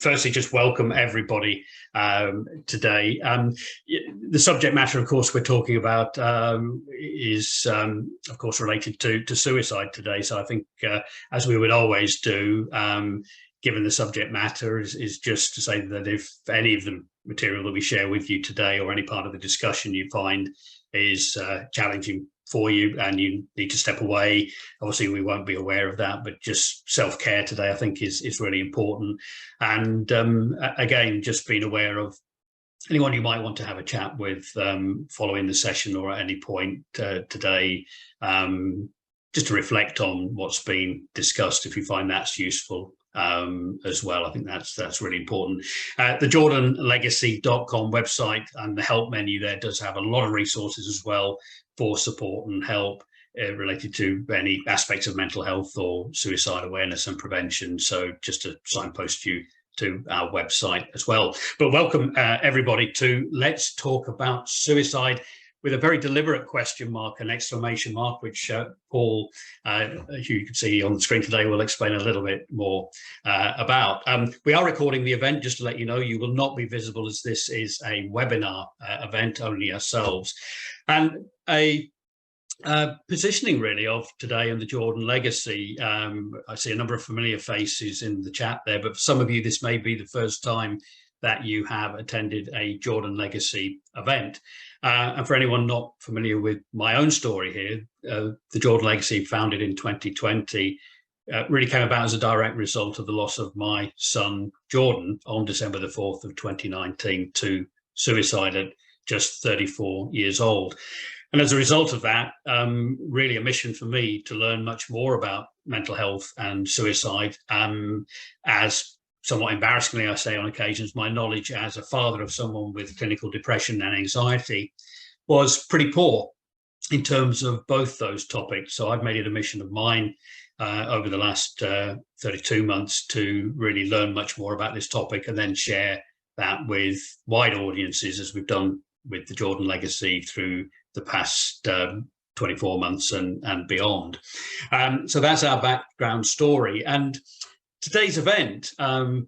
firstly, just welcome everybody today. The subject matter, of course, we're talking about is, of course, related to suicide today. So I think, as we would always do, given the subject matter, is just to say that if any of the material that we share with you today or any part of the discussion you find is challenging for you and you need to step away, obviously we won't be aware of that, but just self-care today I think is really important. And again, just being aware of anyone you might want to have a chat with following the session or at any point today, just to reflect on what's been discussed if you find that's useful as well. I think that's really important. The jordanlegacy.com website and the help menu there does have a lot of resources as well for support and help related to any aspects of mental health or suicide awareness and prevention. So just to signpost you to our website as well. But welcome everybody to Let's Talk About Suicide, with a very deliberate question mark, an exclamation mark, which Paul, who you can see on the screen today, will explain a little bit more about. We are recording the event, just to let you know. You will not be visible as this is a webinar event, only ourselves. And a positioning really of today and the Jordan Legacy. I see a number of familiar faces in the chat there, but for some of you, this may be the first time that you have attended a Jordan Legacy event. And for anyone not familiar with my own story here, the Jordan Legacy, founded in 2020, really came about as a direct result of the loss of my son, Jordan, on December the 4th of 2019 to suicide at just 34 years old. And as a result of that, really a mission for me to learn much more about mental health and suicide. As somewhat embarrassingly, I say on occasions, my knowledge as a father of someone with clinical depression and anxiety was pretty poor in terms of both those topics. So I've made it a mission of mine over the last 32 months to really learn much more about this topic and then share that with wide audiences, as we've done with the Jordan Legacy through the past 24 months and beyond. So that's our background story. And today's event, and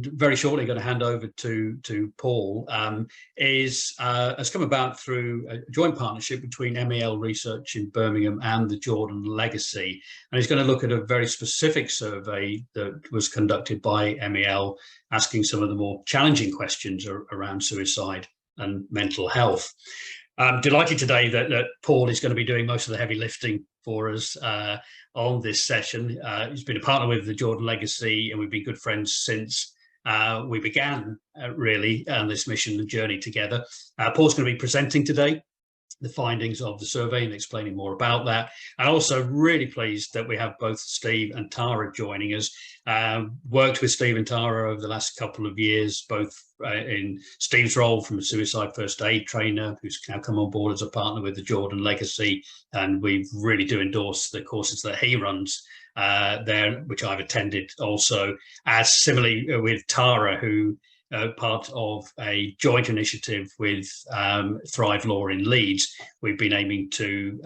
very shortly going to hand over to Paul, has come about through a joint partnership between MEL Research in Birmingham and the Jordan Legacy. And he's going to look at a very specific survey that was conducted by MEL, asking some of the more challenging questions around suicide and mental health. I'm delighted today that Paul is going to be doing most of the heavy lifting for us on this session. He's been a partner with the Jordan Legacy, and we've been good friends since we began really on this mission and journey together. Paul's going to be presenting today the findings of the survey and explaining more about that. And also really pleased that we have both Steve and Tara joining us. Worked with Steve and Tara over the last couple of years, both in Steve's role from a suicide first aid trainer, who's now come on board as a partner with the Jordan Legacy. And we really do endorse the courses that he runs there, which I've attended also, as similarly with Tara, who part of a joint initiative with Thrive Law in Leeds. We've been aiming to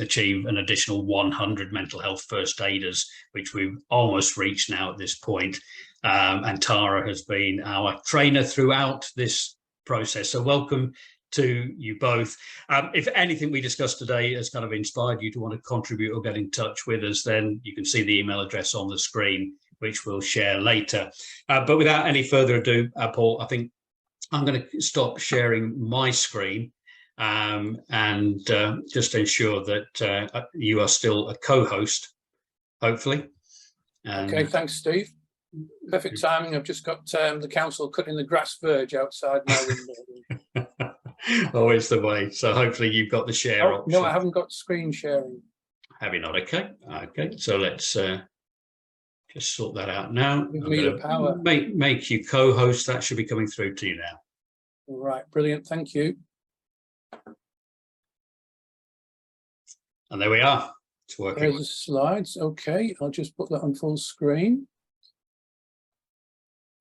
achieve an additional 100 mental health first aiders, which we've almost reached now at this point. And Tara has been our trainer throughout this process. So welcome to you both. If anything we discussed today has kind of inspired you to want to contribute or get in touch with us, then you can see the email address on the screen, which we'll share later. But without any further ado, Paul, I think I'm going to stop sharing my screen and just ensure that you are still a co-host, hopefully. Okay, thanks, Steve. Perfect timing. I've just got the council cutting the grass verge outside my window. Always the way. So hopefully you've got the share option. No, I haven't got screen sharing. Have you not? Okay. Okay. So let's just sort that out now. I'm going to make you co-host. That should be coming through to you now. All right. Brilliant. Thank you. And there we are. It's working. There's the slides. Okay. I'll just put that on full screen.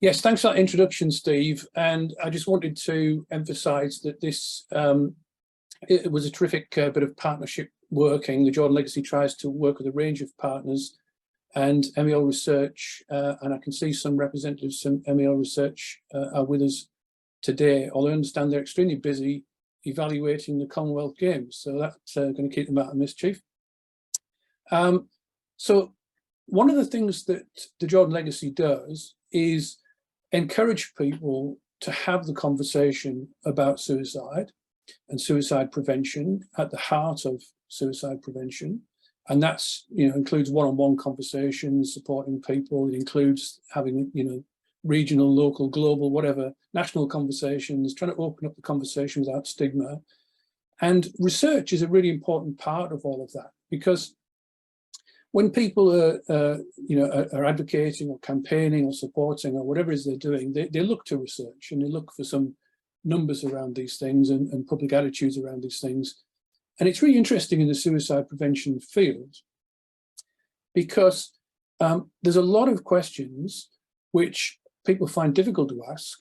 Yes, thanks for that introduction, Steve. And I just wanted to emphasize that this it was a terrific bit of partnership working. The Jordan Legacy tries to work with a range of partners and MEL Research, and I can see some representatives from MEL Research are with us today, although I understand they're extremely busy evaluating the Commonwealth Games, so that's going to keep them out of mischief. So one of the things that the Jordan Legacy does is encourage people to have the conversation about suicide and suicide prevention at the heart of suicide prevention. And that's, includes one-on-one conversations, supporting people. It includes having, regional, local, global, whatever, national conversations, trying to open up the conversation without stigma. And research is a really important part of all of that, because when people are advocating or campaigning or supporting or whatever it is they're doing, they look to research and they look for some numbers around these things and public attitudes around these things. And it's really interesting in the suicide prevention field, because there's a lot of questions which people find difficult to ask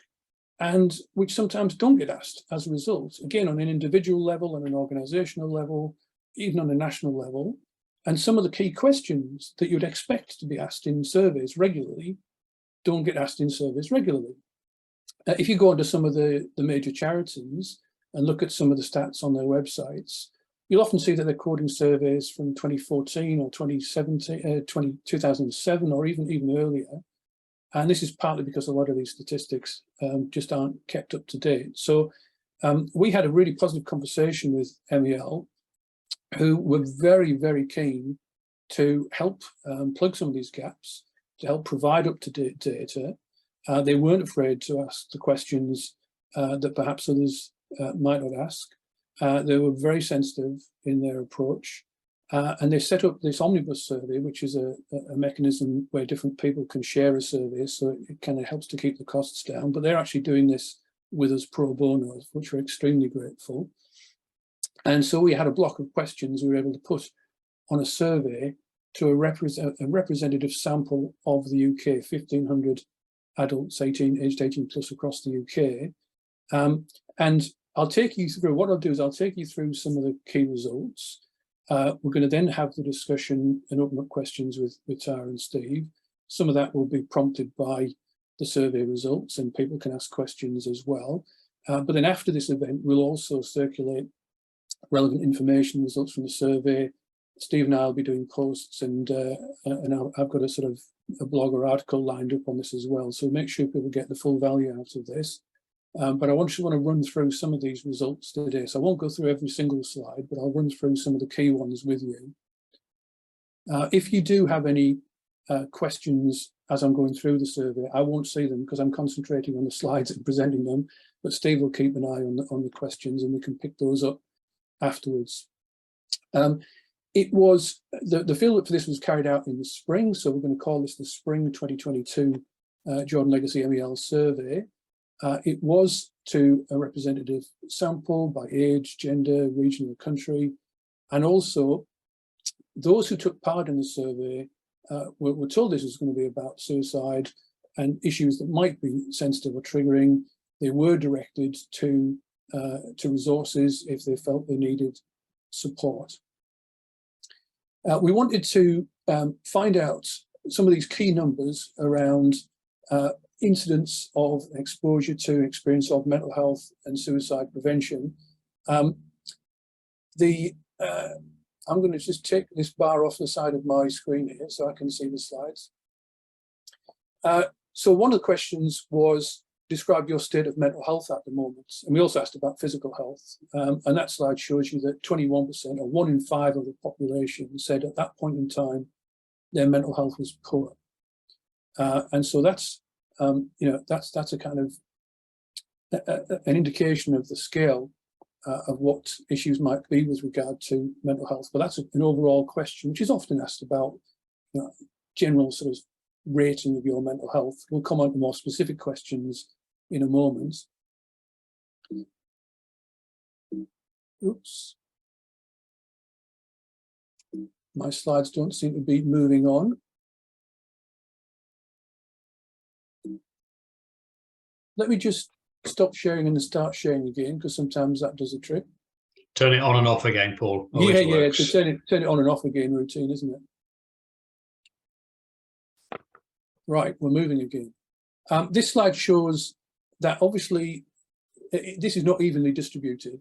and which sometimes don't get asked as a result, again, on an individual level, on an organizational level, even on a national level. And some of the key questions that you'd expect to be asked in surveys regularly don't get asked in surveys regularly. If you go onto some of the major charities and look at some of the stats on their websites, you'll often see that they're quoting surveys from 2014 or 2007 or even earlier. And this is partly because a lot of these statistics just aren't kept up to date. So we had a really positive conversation with MEL, who were very, very keen to help plug some of these gaps, to help provide up-to-date data. They weren't afraid to ask the questions that perhaps others might not ask. They were very sensitive in their approach. And they set up this omnibus survey, which is a mechanism where different people can share a survey, so it kind of helps to keep the costs down. But they're actually doing this with us pro bono, which we're extremely grateful. And so we had a block of questions we were able to put on a survey to a representative sample of the UK, 1,500 adults aged 18 plus across the UK. And I'll take you through, what I'll do is I'll take you through some of the key results. We're going to then have the discussion and open up questions with Tara and Steve. Some of that will be prompted by the survey results and people can ask questions as well. But then after this event, we'll also circulate relevant information, results from the survey. Steve and I will be doing posts, and I've got a sort of a blog or article lined up on this as well. So make sure people get the full value out of this. But I just want to run through some of these results today. So I won't go through every single slide, but I'll run through some of the key ones with you. If you do have any questions as I'm going through the survey, I won't see them because I'm concentrating on the slides and presenting them, but Steve will keep an eye on the questions and we can pick those up afterwards. It was, the field for this was carried out in the spring, so we're going to call this the Spring 2022 Jordan Legacy MEL survey. It was to a representative sample by age, gender, region of the country, and also those who took part in the survey were told this was going to be about suicide and issues that might be sensitive or triggering. They were directed to resources if they felt they needed support. We wanted to find out some of these key numbers around incidents of exposure to experience of mental health and suicide prevention. I'm going to just take this bar off the side of my screen here so I can see the slides. So one of the questions was, describe your state of mental health at the moment. And we also asked about physical health. And that slide shows you that 21%, or 1 in 5 of the population, said at that point in time, their mental health was poor. And so that's, that's a kind of an indication of the scale of what issues might be with regard to mental health. But that's an overall question, which is often asked about general sort of rating of your mental health. We'll come on to more specific questions in a moment. Oops. My slides don't seem to be moving on. Let me just stop sharing and start sharing again, because sometimes that does a trick. Turn it on and off again, Paul. Yeah, it's a turn it on and off again routine, isn't it? Right, we're moving again. This slide shows that obviously this is not evenly distributed.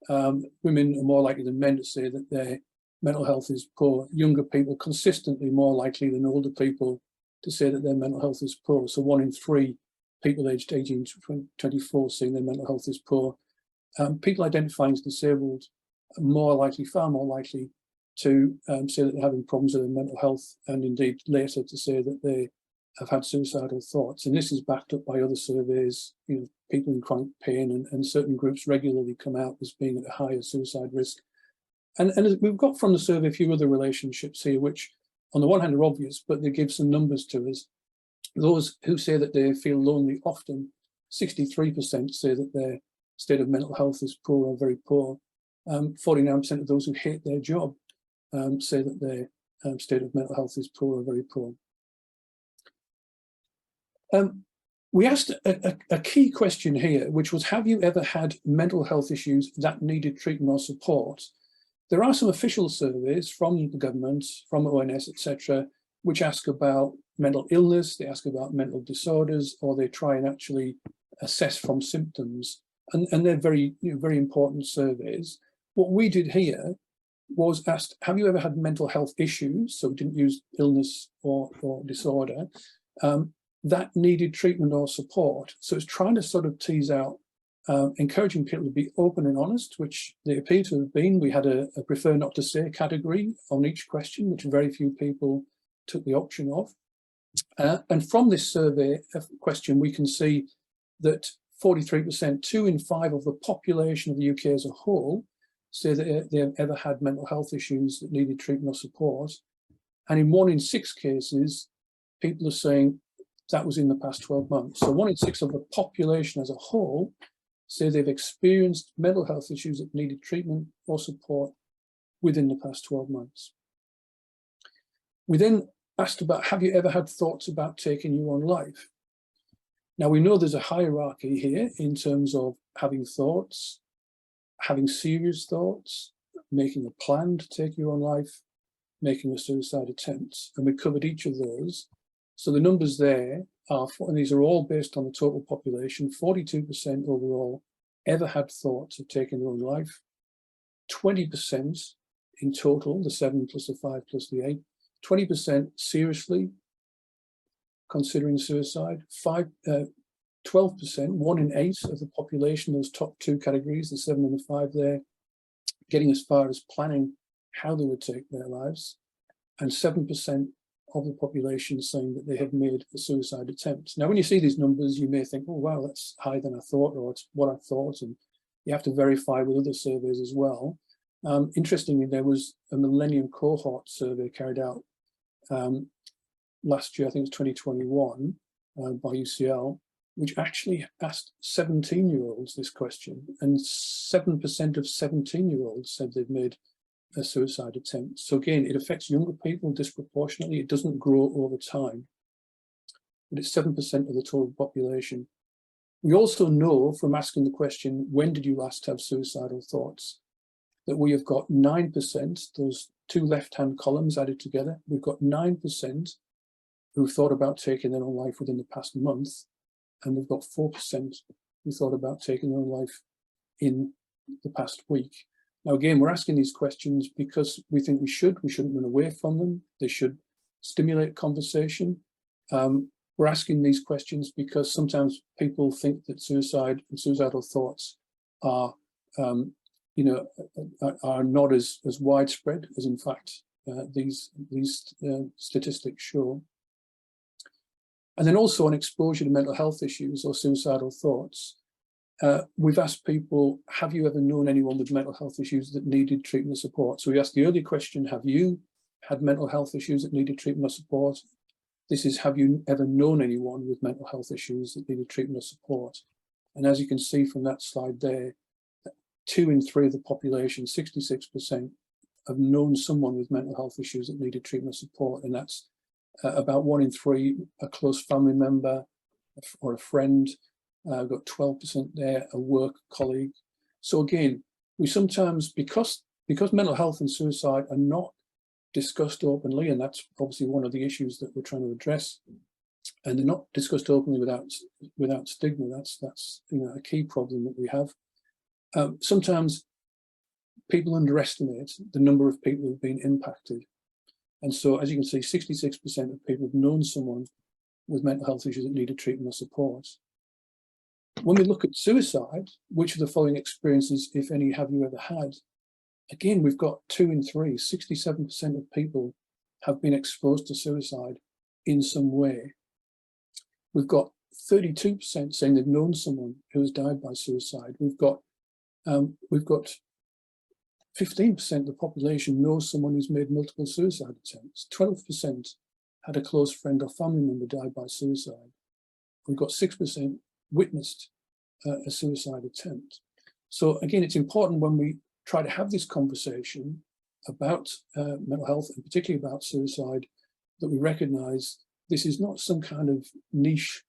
Women are more likely than men to say that their mental health is poor. Younger people consistently more likely than older people to say that their mental health is poor. So 1 in 3 people aged 18 to 24 saying their mental health is poor. People identifying as disabled are more likely, far more likely to say that they're having problems with their mental health, and indeed later to say that they have had suicidal thoughts. And this is backed up by other surveys. You know, people in chronic pain and certain groups regularly come out as being at a higher suicide risk. And we've got from the survey a few other relationships here, which on the one hand are obvious, but they give some numbers to us. Those who say that they feel lonely often, 63% say that their state of mental health is poor or very poor. 49% of those who hate their job say that their state of mental health is poor or very poor. We asked a key question here, which was, have you ever had mental health issues that needed treatment or support? There are some official surveys from the government, from ONS, etc., which ask about mental illness, they ask about mental disorders, or they try and actually assess from symptoms. And they're very, very important surveys. What we did here was asked, have you ever had mental health issues? So we didn't use illness or disorder that needed treatment or support. So it's trying to sort of tease out, encouraging people to be open and honest, which they appear to have been. We had a prefer not to say category on each question, which very few people took the option of. And from this survey question, we can see that 43%, 2 in 5 of the population of the UK as a whole, say that they have ever had mental health issues that needed treatment or support. And in 1 in 6 cases, people are saying that was in the past 12 months. So 1 in 6 of the population as a whole say they've experienced mental health issues that needed treatment or support within the past 12 months. We then asked about, have you ever had thoughts about taking your own life? Now, we know there's a hierarchy here in terms of having thoughts, having serious thoughts, making a plan to take your own life, making a suicide attempt, and we covered each of those. So the numbers there are, and these are all based on the total population, 42% overall ever had thoughts of taking their own life, 20% in total, the 7 plus the 5 plus the 8, 20% seriously considering suicide, 12%, 1 in 8 of the population, those top 2 categories, the 7 and the 5 there, getting as far as planning how they would take their lives, and 7% of the population saying that they had made a suicide attempt. Now, when you see these numbers, you may think, oh, wow, that's higher than I thought, or it's what I thought, and you have to verify with other surveys as well. Interestingly, there was a Millennium Cohort survey carried out last year, I think it was 2021, by UCL, which actually asked 17-year-olds this question, and 7% of 17-year-olds said they'd made a suicide attempt. So again, it affects younger people disproportionately. It doesn't grow over time, but it's 7% of the total population. We also know from asking the question, when did you last have suicidal thoughts, that we have got 9%, those 2 left-hand columns added together, we've got 9% who thought about taking their own life within the past month, and we've got 4% who thought about taking their own life in the past week. Now, again, we're asking these questions because we think we shouldn't run away from them. They should stimulate conversation. We're asking these questions because sometimes people think that suicide and suicidal thoughts are, are not as widespread as in fact these statistics show. And then also on exposure to mental health issues or suicidal thoughts, we've asked people, have you ever known anyone with mental health issues that needed treatment or support? So we asked the earlier question, have you had mental health issues that needed treatment or support? This is, have you ever known anyone with mental health issues that needed treatment or support? And as you can see from that slide there, 2 in 3 of the population, 66%, have known someone with mental health issues that needed treatment or support. And that's about 1 in 3, a close family member or a friend. Got 12% there, a work colleague. So again, we sometimes, because mental health and suicide are not discussed openly, and that's obviously one of the issues that we're trying to address, and they're not discussed openly without stigma. That's a key problem that we have. Sometimes people underestimate the number of people who've been impacted, and so as you can see, 66% of people have known someone with mental health issues that needed treatment or support. When we look at suicide, which of the following experiences, if any, have you ever had? Again, we've got 2 in 3, 67% of people have been exposed to suicide in some way. We've got 32% saying they've known someone who has died by suicide. We've got 15% of the population knows someone who's made multiple suicide attempts. 12% had a close friend or family member die by suicide. We've got 6% witnessed a suicide attempt. So again, it's important when we try to have this conversation about mental health, and particularly about suicide, that we recognise this is not some kind of niche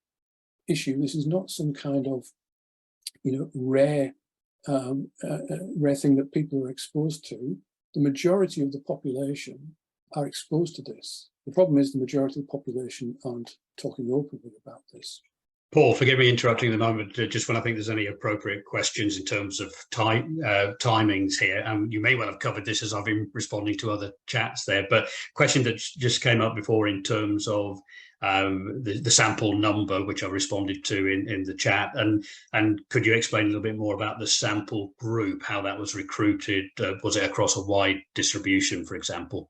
issue. This is not some kind of rare thing that people are exposed to. The majority of the population are exposed to this. The problem is the majority of the population aren't talking openly about this. Paul, forgive me interrupting the moment, just when I think there's any appropriate questions in terms of timings here. You may well have covered this as I've been responding to other chats there, but question that just came up before in terms of the sample number, which I responded to in the chat, and could you explain a little bit more about the sample group, how that was recruited? Was it across a wide distribution, for example?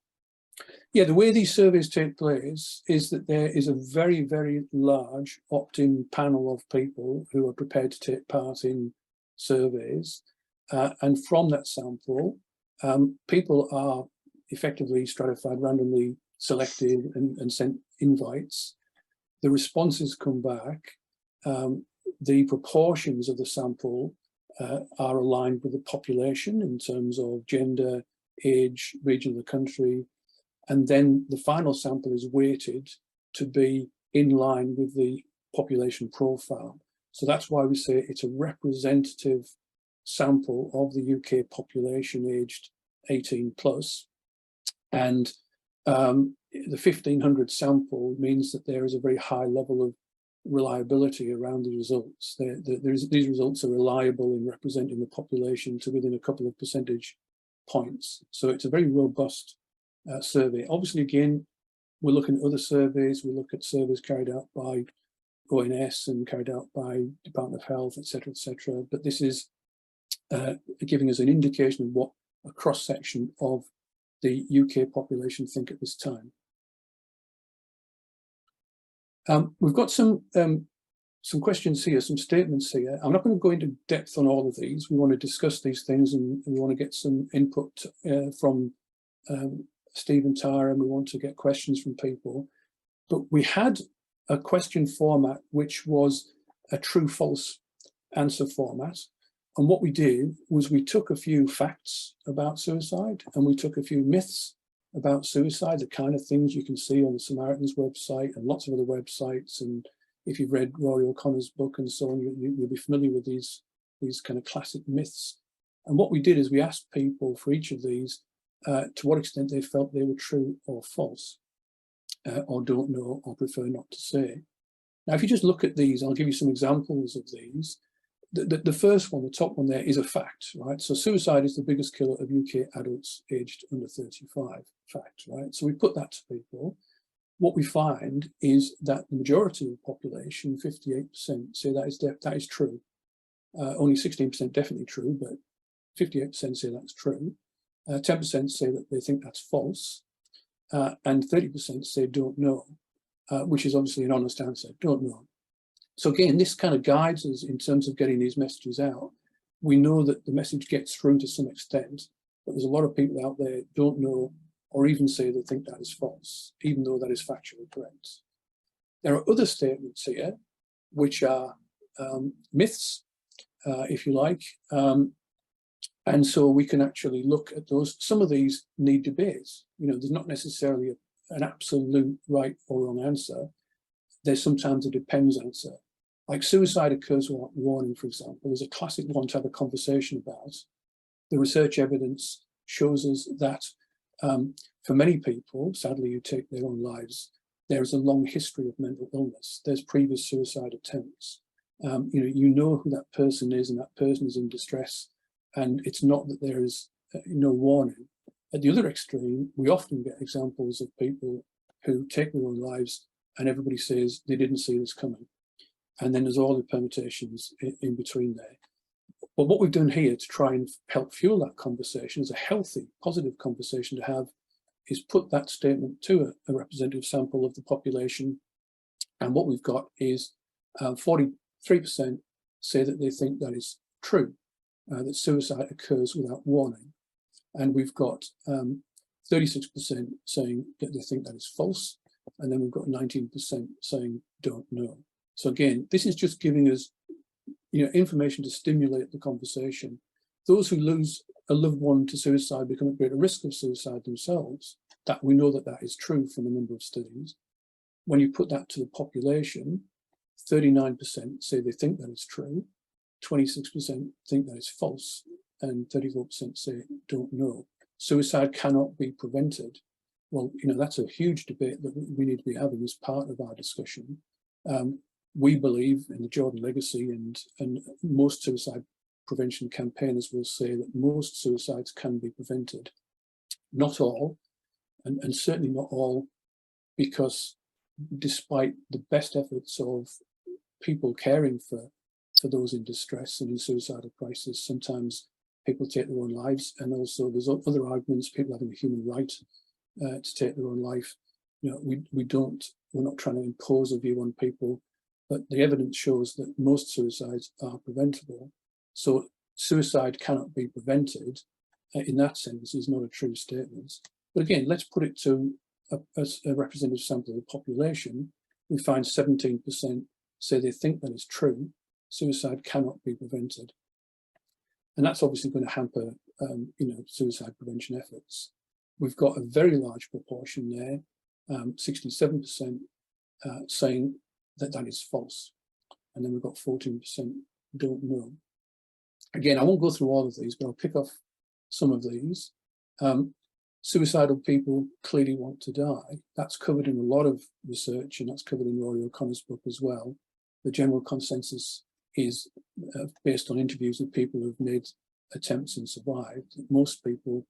Yeah, the way these surveys take place is that there is a very, very large opt-in panel of people who are prepared to take part in surveys. And from that sample, people are effectively stratified, randomly selected and sent invites. The responses come back. The proportions of the sample are aligned with the population in terms of gender, age, region of the country. And then the final sample is weighted to be in line with the population profile. So that's why we say it's a representative sample of the UK population aged 18 plus. And the 1500 sample means that there is a very high level of reliability around the results. These results are reliable in representing the population to within a couple of percentage points. So it's a very robust survey. Obviously, again, we're looking at other surveys. We look at surveys carried out by ONS and carried out by Department of Health, etc., etc. But this is giving us an indication of what a cross-section of the UK population think at this time. We've got some questions here, some statements here. I'm not going to go into depth on all of these. We want to discuss these things, and we want to get some input from Steve and Tara, and we want to get questions from people. But we had a question format which was a true-false answer format. And what we did was we took a few facts about suicide and we took a few myths about suicide, the kind of things you can see on the Samaritans website and lots of other websites. And if you've read Rory O'Connor's book and so on, you'll be familiar with these kind of classic myths. And what we did is we asked people for each of these to what extent they felt they were true or false, or don't know or prefer not to say. Now, if you just look at these, I'll give you some examples of these. The first one, the top one there, is a fact, right? So suicide is the biggest killer of UK adults aged under 35, fact, right? So we put that to people. What we find is that the majority of the population, 58%, say that is true. Only 16% definitely true, but 58% say that's true. 10% say that they think that's false, and 30% say don't know, which is obviously an honest answer, don't know. So again, this kind of guides us in terms of getting these messages out. We know that the message gets through to some extent, but there's a lot of people out there don't know or even say they think that is false, even though that is factually correct. There are other statements here which are myths, if you like, and so we can actually look at those. Some of these need debates. There's not necessarily an absolute right or wrong answer. There's sometimes a depends answer. Like suicide occurs without warning, for example, is a classic one to have a conversation about. The research evidence shows us that for many people, sadly, who take their own lives, there is a long history of mental illness. There's previous suicide attempts. You know who that person is, and that person is in distress, and it's not that there is no warning. At the other extreme, we often get examples of people who take their own lives and everybody says they didn't see this coming. And then there's all the permutations in between there. But what we've done here to try and help fuel that conversation, is a healthy, positive conversation to have, is put that statement to a representative sample of the population. And what we've got is 43% say that they think that is true, that suicide occurs without warning. And we've got 36% saying that they think that is false. And then we've got 19% saying don't know. So again, this is just giving us information to stimulate the conversation. Those who lose a loved one to suicide become at greater risk of suicide themselves. That we know that is true from a number of studies. When you put that to the population, 39% say they think that is true, 26% think that is false, and 34% say don't know. Suicide cannot be prevented. Well, that's a huge debate that we need to be having as part of our discussion. We believe in the Jordan Legacy, and most suicide prevention campaigners will say that most suicides can be prevented. Not all, and certainly not all, because despite the best efforts of people caring for those in distress and in suicidal crisis, sometimes people take their own lives, and also there's other arguments, people having a human right to take their own life. We're not trying to impose a view on people, but the evidence shows that most suicides are preventable. So suicide cannot be prevented, in that sense, is not a true statement. But again, let's put it to a representative sample of the population. We find 17% say they think that is true. Suicide cannot be prevented. And that's obviously going to hamper, suicide prevention efforts. We've got a very large proportion there, 67% saying that is false. And then we've got 14% don't know. Again, I won't go through all of these, but I'll pick off some of these. Suicidal people clearly want to die. That's covered in a lot of research, and that's covered in Rory O'Connor's book as well. The general consensus is, based on interviews with people who've made attempts and survived, that most people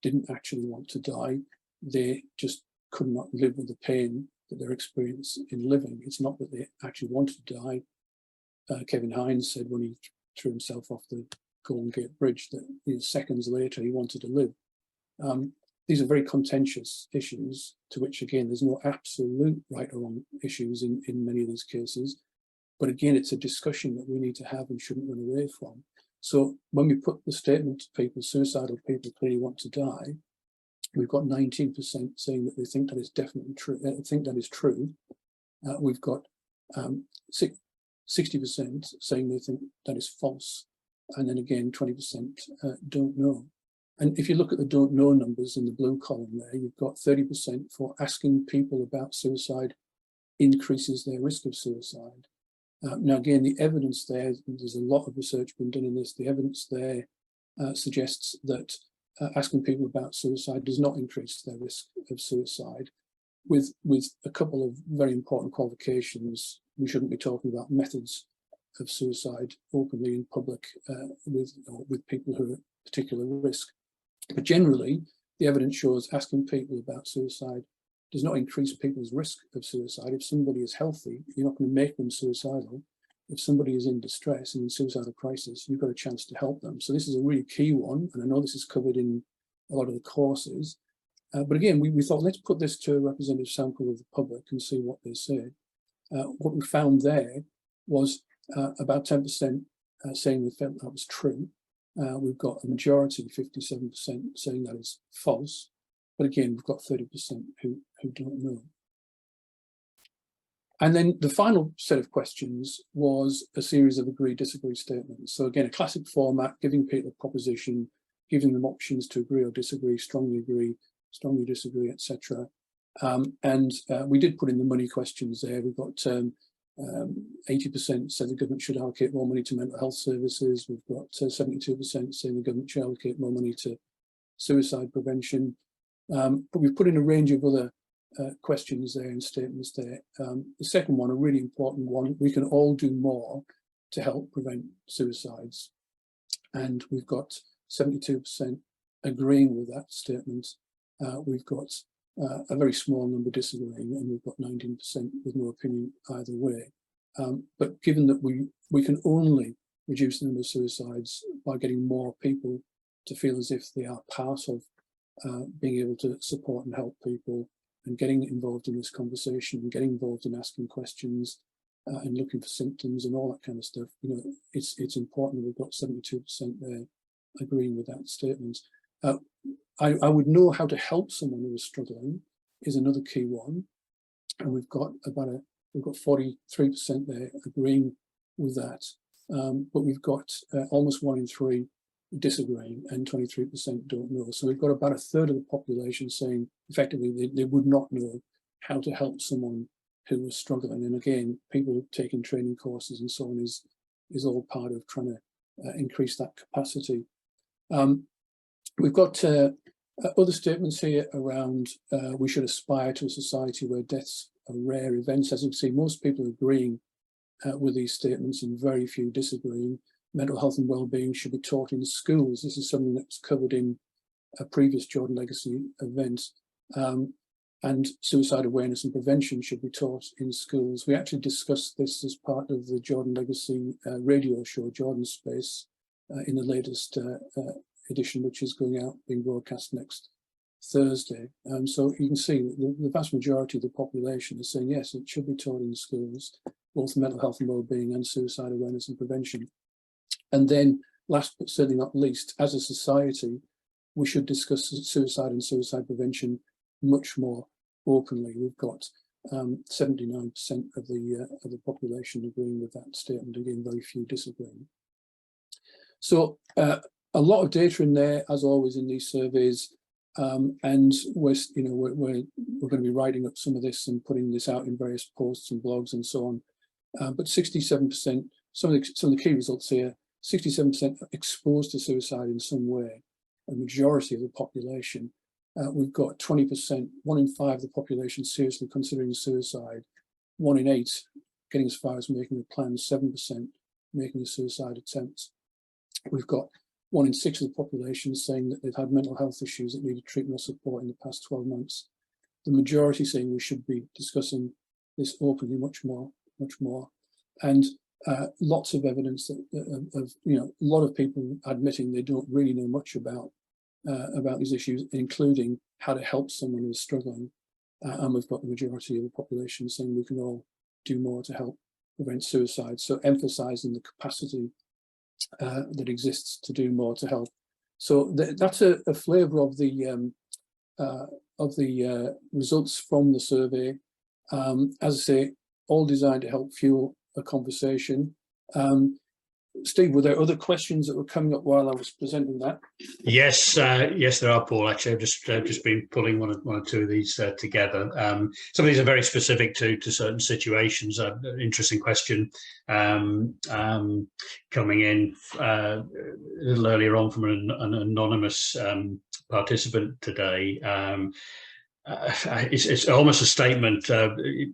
didn't actually want to die. They just could not live with the pain that they're experiencing in living. It's not that they actually wanted to die. Kevin Hines said when he threw himself off the Golden Gate Bridge that seconds later he wanted to live. These are very contentious issues, to which again there's no absolute right or wrong issues in many of these cases. But again, it's a discussion that we need to have and shouldn't run away from. So when we put the statement to people, suicidal people clearly want to die, we've got 19% saying that they think that is definitely true. Think that is true. We've got 60% saying they think that is false, and then again 20% don't know. And if you look at the don't know numbers in the blue column there, you've got 30% for asking people about suicide increases their risk of suicide. Now, again, the evidence there's a lot of research been done in this. The evidence there suggests that asking people about suicide does not increase their risk of suicide, with a couple of very important qualifications. We shouldn't be talking about methods of suicide openly in public with people who are at particular risk. But generally, the evidence shows asking people about suicide does not increase people's risk of suicide. If somebody is healthy, you're not going to make them suicidal. If somebody is in distress and in suicidal crisis, you've got a chance to help them. So this is a really key one, and I know this is covered in a lot of the courses. But again, we thought, let's put this to a representative sample of the public and see what they say. What we found there was about 10% saying they felt that was true. We've got a majority, 57%, saying that is false. But again, we've got 30% who don't know. And then the final set of questions was a series of agree-disagree statements. So again, a classic format, giving people a proposition, giving them options to agree or disagree, strongly disagree, etc. And we did put in the money questions there. We've got 80% said the government should allocate more money to mental health services. We've got 72% saying the government should allocate more money to suicide prevention. But we've put in a range of other questions there and statements there. The second one, a really important one, we can all do more to help prevent suicides. And we've got 72% agreeing with that statement. We've got a very small number disagreeing, and we've got 19% with no opinion either way. But given that we can only reduce the number of suicides by getting more people to feel as if they are part of being able to support and help people, and getting involved in this conversation, and getting involved in asking questions and looking for symptoms and all that kind of stuff. You know, it's important that we've got 72% there agreeing with that statement. I would know how to help someone who is struggling is another key one, and we've got 43% there agreeing with that, but we've got almost 1 in 3 disagreeing, and 23% don't know. So we've got about a third of the population saying effectively they would not know how to help someone who was struggling. And again, people taking training courses and so on is all part of trying to increase that capacity. We've got other statements here around we should aspire to a society where deaths are rare events. As you can see, most people are agreeing with these statements and very few disagreeing. Mental health and well-being should be taught in schools. This is something that was covered in a previous Jordan Legacy event. And suicide awareness and prevention should be taught in schools. We actually discussed this as part of the Jordan Legacy radio show, Jordan Space, in the latest edition, which is going out, being broadcast next Thursday. So you can see the vast majority of the population is saying, yes, it should be taught in schools, both mental health and well-being and suicide awareness and prevention. And then last but certainly not least, as a society, we should discuss suicide and suicide prevention much more openly. We've got 79% of the population agreeing with that statement. Again, very few disagreeing. So a lot of data in there, as always in these surveys, and we're going to be writing up some of this and putting this out in various posts and blogs and so on. But 67%, some of the key results here: 67% exposed to suicide in some way, a majority of the population. We've got 20%, 1 in 5 of the population seriously considering suicide, 1 in 8 getting as far as making a plan, 7% making a suicide attempt. We've got 1 in 6 of the population saying that they've had mental health issues that needed treatment or support in the past 12 months. The majority saying we should be discussing this openly much more. And lots of evidence of a lot of people admitting they don't really know much about these issues, including how to help someone who's struggling. And we've got the majority of the population saying we can all do more to help prevent suicide. So emphasising the capacity that exists to do more to help. So that's a flavour of the results from the survey. As I say, all designed to help fuel a conversation. Steve, were there other questions that were coming up while I was presenting that? Yes, yes, there are, Paul. Actually, I've just been pulling one or two of these together. Some of these are very specific to certain situations. Interesting question coming in a little earlier on from an anonymous participant today. It's almost a statement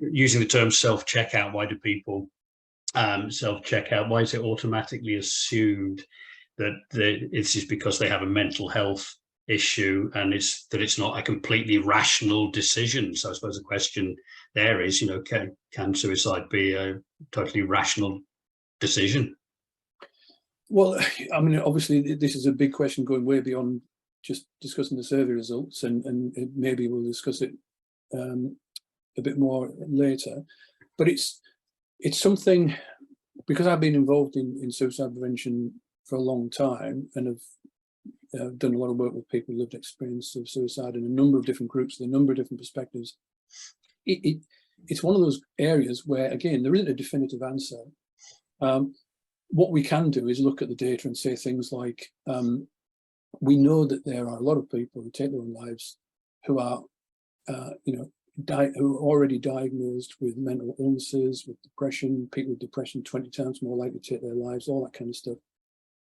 using the term self-checkout. Why do people self-checkout? Why is it automatically assumed that it's just because they have a mental health issue, and it's not a completely rational decision? So I suppose the question there is, can suicide be a totally rational decision? Well, I mean, obviously this is a big question going way beyond just discussing the survey results, and maybe we'll discuss it a bit more later. But it's something, because I've been involved in suicide prevention for a long time, and have done a lot of work with people who lived experience of suicide in a number of different groups, with a number of different perspectives. It's one of those areas where, again, there isn't a definitive answer. What we can do is look at the data and say things like, we know that there are a lot of people who take their own lives who are, who are already diagnosed with mental illnesses, with depression. People with depression 20 times more likely to take their lives, all that kind of stuff.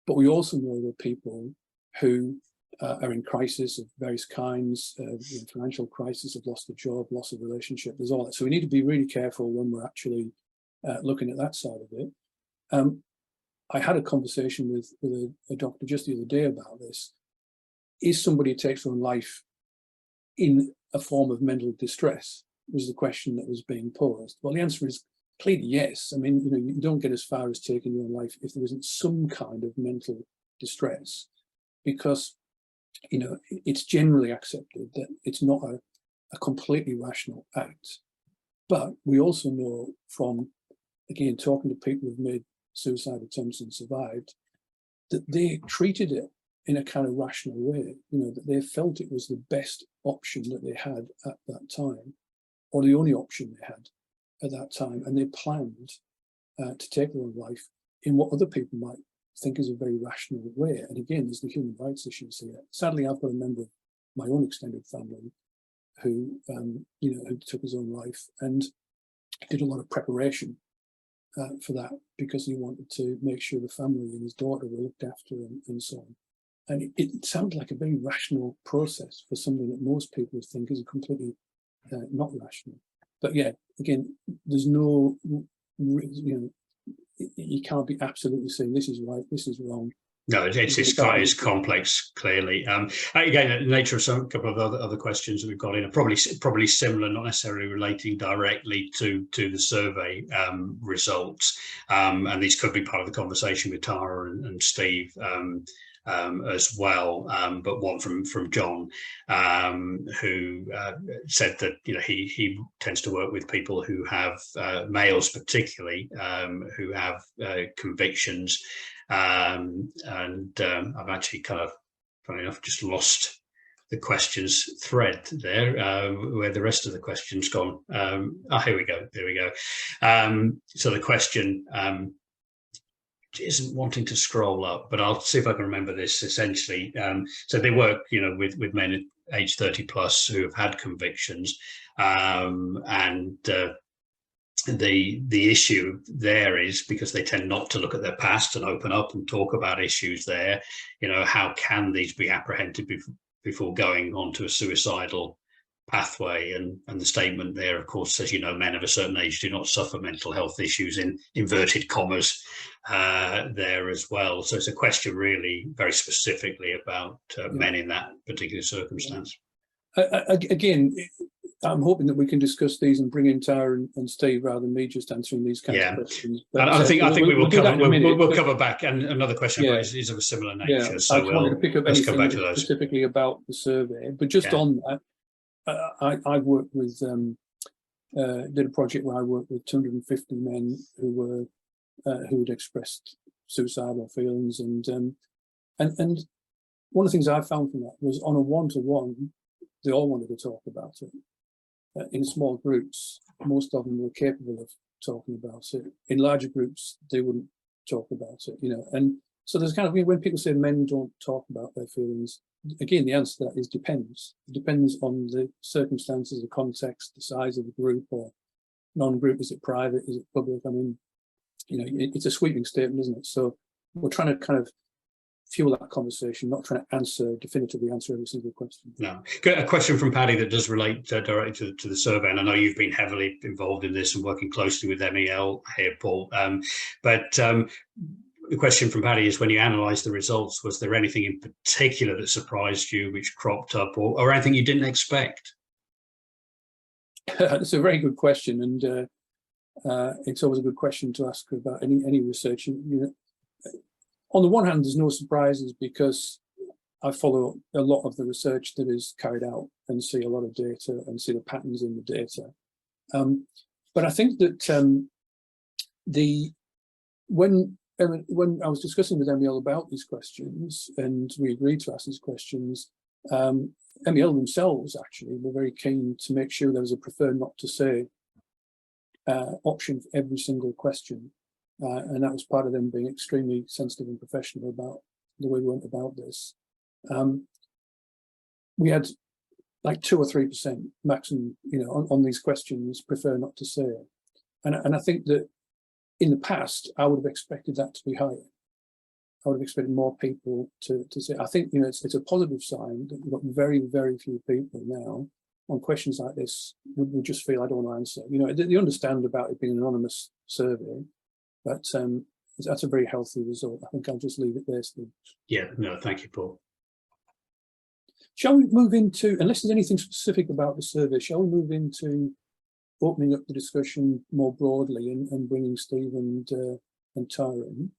But we also know there are people who are in crisis of various kinds, financial crisis, have lost a job, loss of relationship, there's all that. So we need to be really careful when we're actually looking at that side of it. I had a conversation with a doctor just the other day about this. Is somebody who takes their own life in a form of mental distress, was the question that was being posed. Well, the answer is clearly yes. I mean, you don't get as far as taking your own life if there isn't some kind of mental distress, because it's generally accepted that it's not a completely rational act. But we also know from, again, talking to people who've made suicide attempts and survived, that they treated it in a kind of rational way, that they felt it was the best option that they had at that time, or the only option they had at that time, and they planned to take their own life in what other people might think is a very rational way. And again, there's the human rights issues here. Sadly, I've got a member of my own extended family who, who took his own life and did a lot of preparation for that, because he wanted to make sure the family and his daughter were looked after and so on. And it sounds like a very rational process for something that most people think is completely not rational. But yeah, again, there's no, you can't be absolutely saying this is right, this is wrong. No, it's complex, clearly. Again, the nature of a couple of other questions that we've got in are probably similar, not necessarily relating directly to the survey results. And these could be part of the conversation with Tara and Steve as well. But one from John, who said that he tends to work with people who have males, particularly who have convictions. And I've actually kind of, funny enough, just lost the questions thread there, where the rest of the questions gone. Here we go. There we go. So the question isn't wanting to scroll up, but I'll see if I can remember this. Essentially, so they work, with men age 30 plus who have had convictions, and the issue there is because they tend not to look at their past and open up and talk about issues there. How can these be apprehended before going on to a suicidal pathway? And the statement there, of course, says, men of a certain age do not suffer mental health issues, in inverted commas there as well. So it's a question really very specifically about men in that particular circumstance. Again, I'm hoping that we can discuss these and bring in Tara and Steve rather than me just answering these kinds of questions. But, I think we will cover. We'll cover back. And another question is of a similar nature. So I wanted to pick up anything specifically about the survey, but just on that, I worked with did a project where I worked with 250 men who had expressed suicidal feelings, and one of the things I found from that was on a one-to-one, they all wanted to talk about it. In small groups, most of them were capable of talking about it. In larger groups, they wouldn't talk about it, And so there's kind of, when people say men don't talk about their feelings, again, the answer to that is depends. It depends on the circumstances, the context, the size of the group or non-group. Is it private? Is it public? I mean, it's a sweeping statement, isn't it? So we're trying to kind of fuel that conversation, not trying to definitively answer every single question. No. A question from Paddy that does relate directly to the survey, and I know you've been heavily involved in this and working closely with MEL here, Paul. But the question from Paddy is, when you analysed the results, was there anything in particular that surprised you, which cropped up, or anything you didn't expect? It's a very good question, and it's always a good question to ask about any research. On the one hand, there's no surprises because I follow a lot of the research that is carried out and see a lot of data and see the patterns in the data. But I think that when I was discussing with MEL about these questions and we agreed to ask these questions, MEL themselves actually were very keen to make sure there was a prefer not to say option for every single question. And that was part of them being extremely sensitive and professional about the way we went about this. We had like 2 or 3% maximum, on these questions, prefer not to say. And I think that in the past, I would have expected that to be higher. would have expected more people to say. I think, you know, it's a positive sign that we've got very, very few people now on questions like this would just feel I don't want to answer. You know, they understand about it being an anonymous survey, but that's a very healthy result. I think I'll just leave it there, Steve. Yeah, no, thank you, Paul. Shall we move into, unless there's anything specific about the survey, shall we move into opening up the discussion more broadly and bringing Steve and Tara in?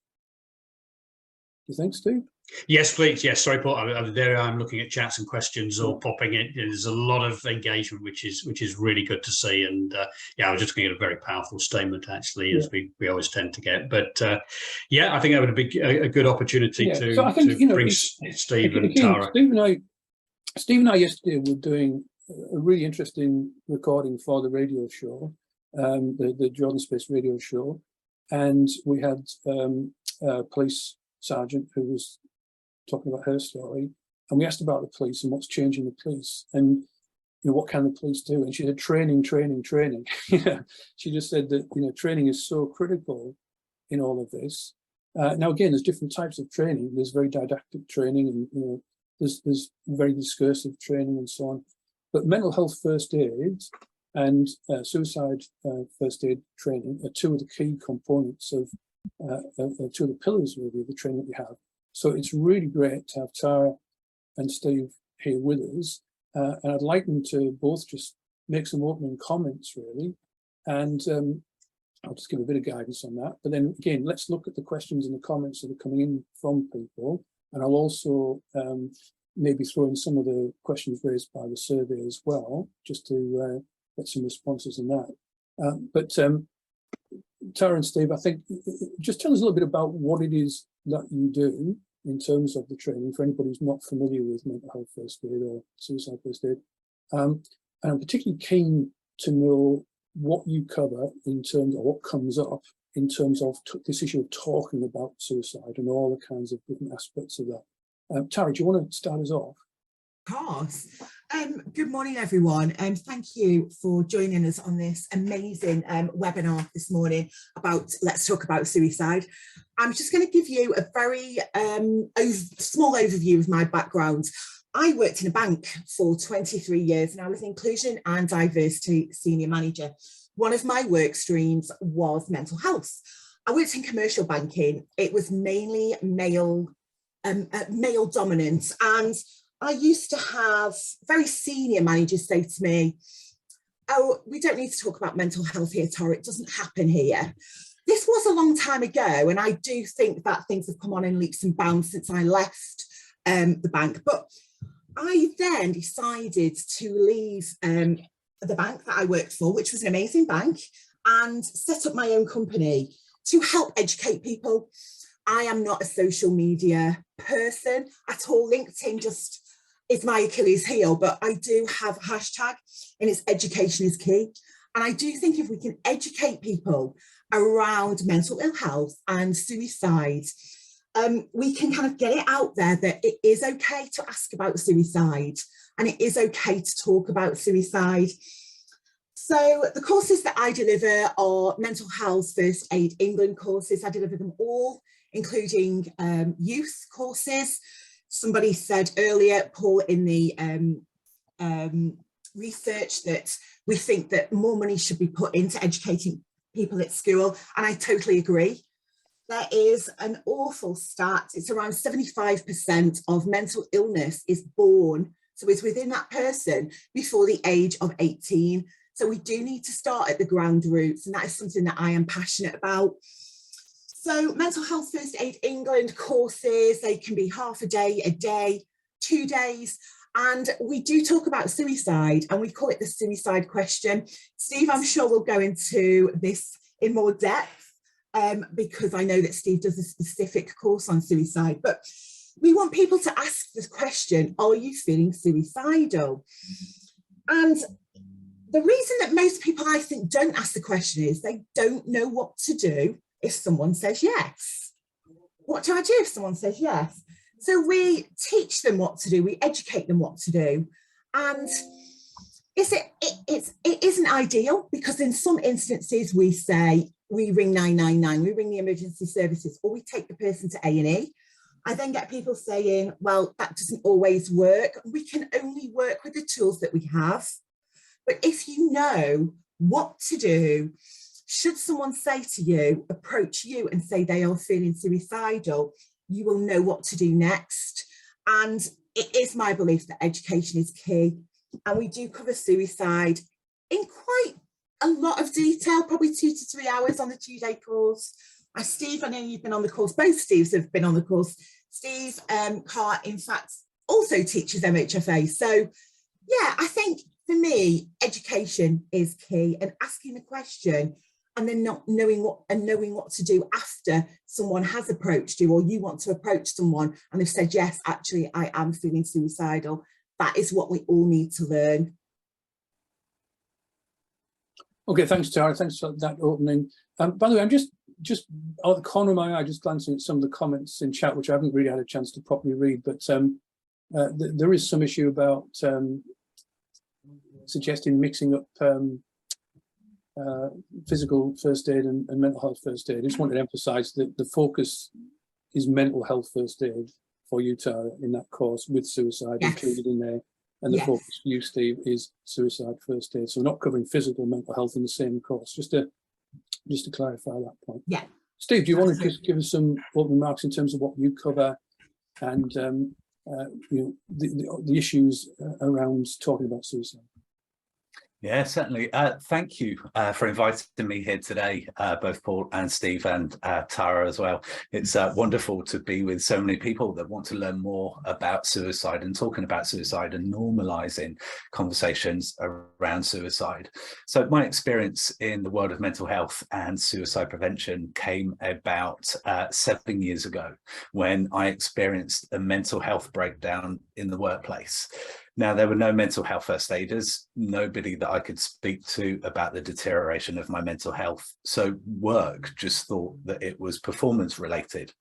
Do you think, Steve? Yes, please. Yes, sorry, Paul. I'm looking at chats and questions all popping in. There's a lot of engagement, which is really good to see. And yeah, I was just going to get a very powerful statement, actually, as we always tend to get. But yeah, I think that would be a good opportunity to, so I think, you know, bring Steve and Tara. Steve and I yesterday were doing a really interesting recording for the radio show, the Jordan Space radio show, and we had a police sergeant who was talking about her story, and we asked about the police and what's changing the police, and you know, what can the police do? And she said training. She just said that, you know, training is so critical in all of this. Now again, there's different types of training. There's very didactic training, and you know, there's very discursive training and so on. But mental health first aid and suicide first aid training are two of the key components of two of the pillars, really, of the training that we have. So it's really great to have Tara and Steve here with us. And I'd like them to both just make some opening comments, really. And I'll just give a bit of guidance on that. But then again, let's look at the questions and the comments that are coming in from people. And I'll also maybe throw in some of the questions raised by the survey as well, just to get some responses on that. But Tara and Steve, I think, just tell us a little bit about what it is that you do in terms of the training for anybody who's not familiar with mental health first aid or suicide first aid. And I'm particularly keen to know what you cover in terms of what comes up in terms of this issue of talking about suicide and all the kinds of different aspects of that. Tara, do you want to start us off? Of course. Good morning, everyone, and thank you for joining us on this amazing webinar this morning about Let's Talk About Suicide. I'm just going to give you a very small overview of my background. I worked in a bank for 23 years and I was an inclusion and diversity senior manager. One of my work streams was mental health. I worked in commercial banking. It was mainly male dominant, and I used to have very senior managers say to me, oh, we don't need to talk about mental health here, Tara, it doesn't happen here. This was a long time ago, and I do think that things have come on in leaps and bounds since I left the bank. But I then decided to leave the bank that I worked for, which was an amazing bank, and set up my own company to help educate people. I am not a social media person at all. LinkedIn just is my Achilles heel, but I do have a hashtag, and it's education is key. And I do think if we can educate people around mental ill health and suicide, we can kind of get it out there that it is okay to ask about suicide and it is okay to talk about suicide. So the courses that I deliver are Mental Health First Aid England courses. I deliver them all, including youth courses. Somebody said earlier, Paul, in the research that we think that more money should be put into educating people at school, and I totally agree. There is an awful stat. It's around 75% of mental illness is born, so it's within that person before the age of 18. So we do need to start at the ground roots, and that is something that I am passionate about. So Mental Health First Aid England courses, they can be half a day, 2 days. And we do talk about suicide, and we call it the suicide question. Steve, I'm sure we'll go into this in more depth because I know that Steve does a specific course on suicide, but we want people to ask this question, are you feeling suicidal? And the reason that most people, I think, don't ask the question is they don't know what to do if someone says yes. What do I do if someone says yes? So we teach them what to do, we educate them what to do. And it isn't ideal, because in some instances we say, we ring 999, we ring the emergency services, or we take the person to A&E, I then get people saying, well, that doesn't always work. We can only work with the tools that we have. But if you know what to do, should someone say to you, approach you and say they are feeling suicidal, you will know what to do next. And it is my belief that education is key. And we do cover suicide in quite a lot of detail, probably 2 to 3 hours on the 2-day course. Steve, I know you've been on the course, both Steves have been on the course. Steve Hart, in fact, also teaches MHFA. So yeah, I think for me, education is key, and asking the question and then not knowing what to do after someone has approached you, or you want to approach someone and they've said, yes, actually, I am feeling suicidal. That is what we all need to learn. Okay, thanks, Tara. Thanks for that opening. By the way, I'm just out of the corner of my eye, just glancing at some of the comments in chat, which I haven't really had a chance to properly read, but there is some issue about suggesting mixing up physical first aid and mental health first aid. I just wanted to emphasise that the focus is mental health first aid for you, Tara, in that course, with suicide included in there. And the focus for you, Steve, is suicide first aid. So we're not covering physical mental health in the same course, just to clarify that point. Yeah. Steve, do you want to just give us some opening remarks in terms of what you cover and the issues around talking about suicide? Yeah, certainly. Thank you for inviting me here today, both Paul and Steve, and Tara as well. It's wonderful to be with so many people that want to learn more about suicide and talking about suicide and normalising conversations around suicide. So my experience in the world of mental health and suicide prevention came about 7 years ago, when I experienced a mental health breakdown in the workplace. Now, there were no mental health first aiders, nobody that I could speak to about the deterioration of my mental health. So work just thought that it was performance related.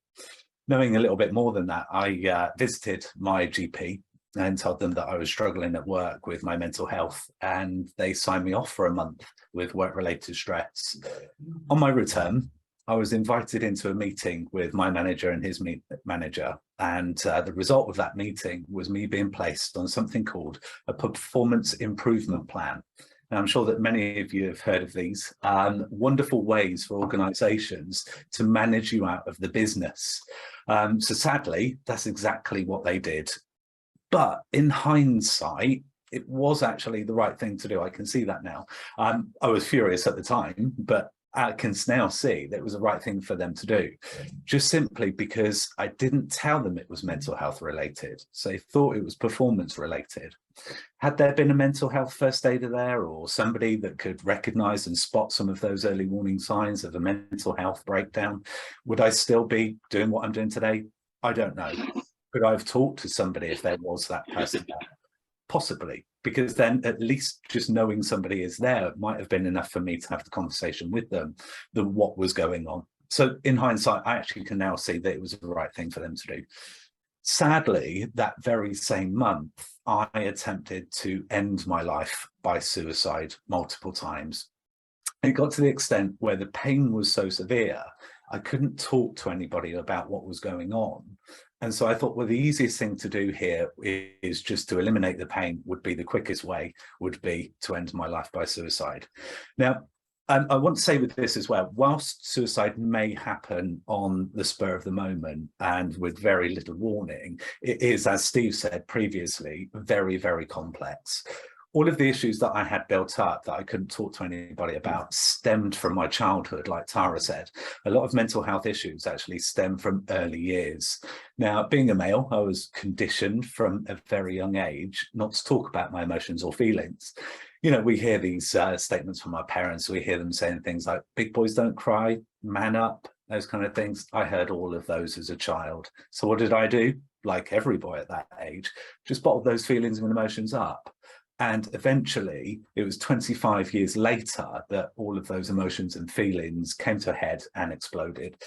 Knowing a little bit more than that, I visited my GP and told them that I was struggling at work with my mental health, and they signed me off for a month with work-related stress. On my return, I was invited into a meeting with my manager and his manager, and the result of that meeting was me being placed on something called a performance improvement plan. And I'm sure that many of you have heard of these wonderful ways for organisations to manage you out of the business. So sadly, that's exactly what they did. But in hindsight, it was actually the right thing to do. I can see that now. I was furious at the time, but I can now see that it was the right thing for them to do, just simply because I didn't tell them it was mental health related. So they thought it was performance related. Had there been a mental health first aider there, or somebody that could recognise and spot some of those early warning signs of a mental health breakdown, would I still be doing what I'm doing today? I don't know. Could I have talked to somebody if there was that person there? Possibly, because then at least just knowing somebody is there might have been enough for me to have the conversation with them than what was going on. So in hindsight, I actually can now see that it was the right thing for them to do. Sadly, that very same month, I attempted to end my life by suicide multiple times. It got to the extent where the pain was so severe, I couldn't talk to anybody about what was going on. And so I thought, well, the easiest thing to do here is just to eliminate the pain, would be the quickest way, would be to end my life by suicide. Now, I want to say with this as well, whilst suicide may happen on the spur of the moment and with very little warning, it is, as Steve said previously, very, very complex. All of the issues that I had built up that I couldn't talk to anybody about stemmed from my childhood, like Tara said. A lot of mental health issues actually stem from early years. Now, being a male, I was conditioned from a very young age not to talk about my emotions or feelings. You know, we hear these statements from our parents. We hear them saying things like, big boys don't cry, man up, those kind of things. I heard all of those as a child. So what did I do? Like every boy at that age, just bottled those feelings and emotions up. And eventually, it was 25 years later that all of those emotions and feelings came to a head and exploded.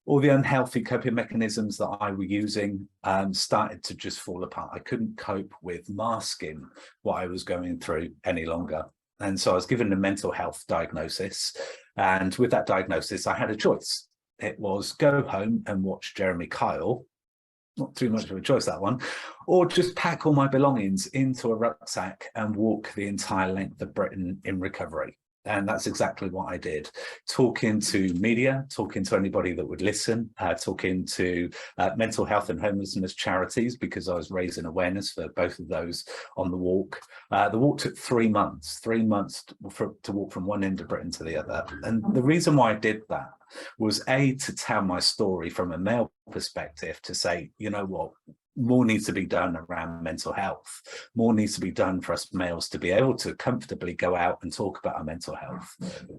All the unhealthy coping mechanisms that I were using started to just fall apart. I couldn't cope with masking what I was going through any longer. And so I was given a mental health diagnosis. And with that diagnosis, I had a choice. It was go home and watch Jeremy Kyle, not too much of a choice, that one, or just pack all my belongings into a rucksack and walk the entire length of Britain in recovery. And that's exactly what I did. Talking to media, talking to anybody that would listen, talking to mental health and homelessness charities, because I was raising awareness for both of those on the walk. The walk took 3 months, to walk from one end of Britain to the other. And the reason why I did that was to tell my story from a male perspective, to say, you know what, more needs to be done around mental health. More needs to be done for us males to be able to comfortably go out and talk about our mental health.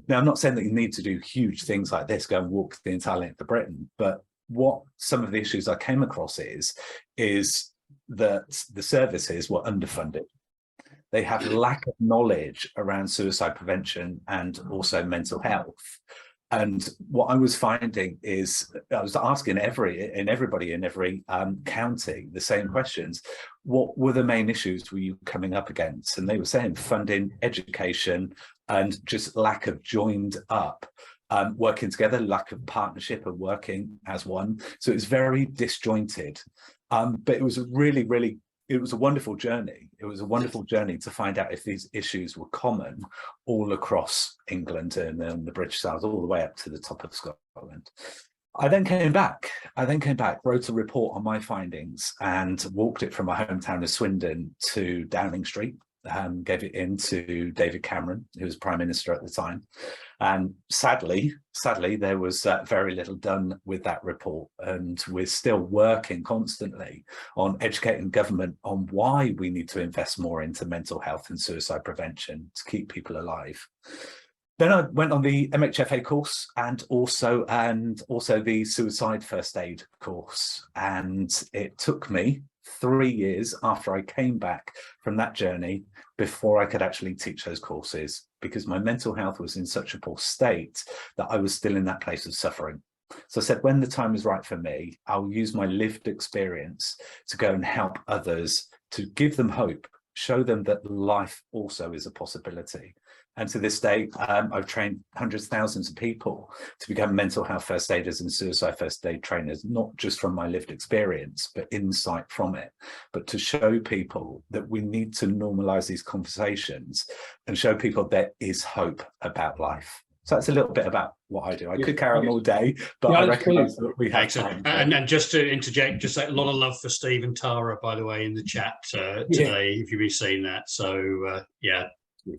Now, I'm not saying that you need to do huge things like this, go and walk the entire length of Britain, but what some of the issues I came across is that the services were underfunded. They have lack of knowledge around suicide prevention and also mental health. And what I was finding is, I was asking everybody in every county the same questions. What were the main issues were you coming up against? And they were saying funding, education, and just lack of joined up, working together, lack of partnership and working as one. So it's very disjointed. But it was it was a wonderful journey. It was a wonderful journey to find out if these issues were common all across England and the British Isles, all the way up to the top of Scotland. I then came back, wrote a report on my findings and walked it from my hometown of Swindon to Downing Street, gave it in to David Cameron, who was Prime Minister at the time. And sadly, there was very little done with that report. And we're still working constantly on educating government on why we need to invest more into mental health and suicide prevention to keep people alive. Then I went on the MHFA course and also the suicide first aid course. And it took me 3 years after I came back from that journey before I could actually teach those courses, because my mental health was in such a poor state that I was still in that place of suffering. So I said, when the time is right for me, I'll use my lived experience to go and help others, to give them hope, show them that life also is a possibility. And to this day, I've trained hundreds of thousands of people to become mental health first aiders and suicide first aid trainers, not just from my lived experience, but insight from it, but to show people that we need to normalize these conversations and show people there is hope about life. So that's a little bit about what I do. I could carry on all day, but I recognise that we have time. And just to interject, just a lot of love for Steve and Tara, by the way, in the chat today, if you've been seeing that. So, yeah.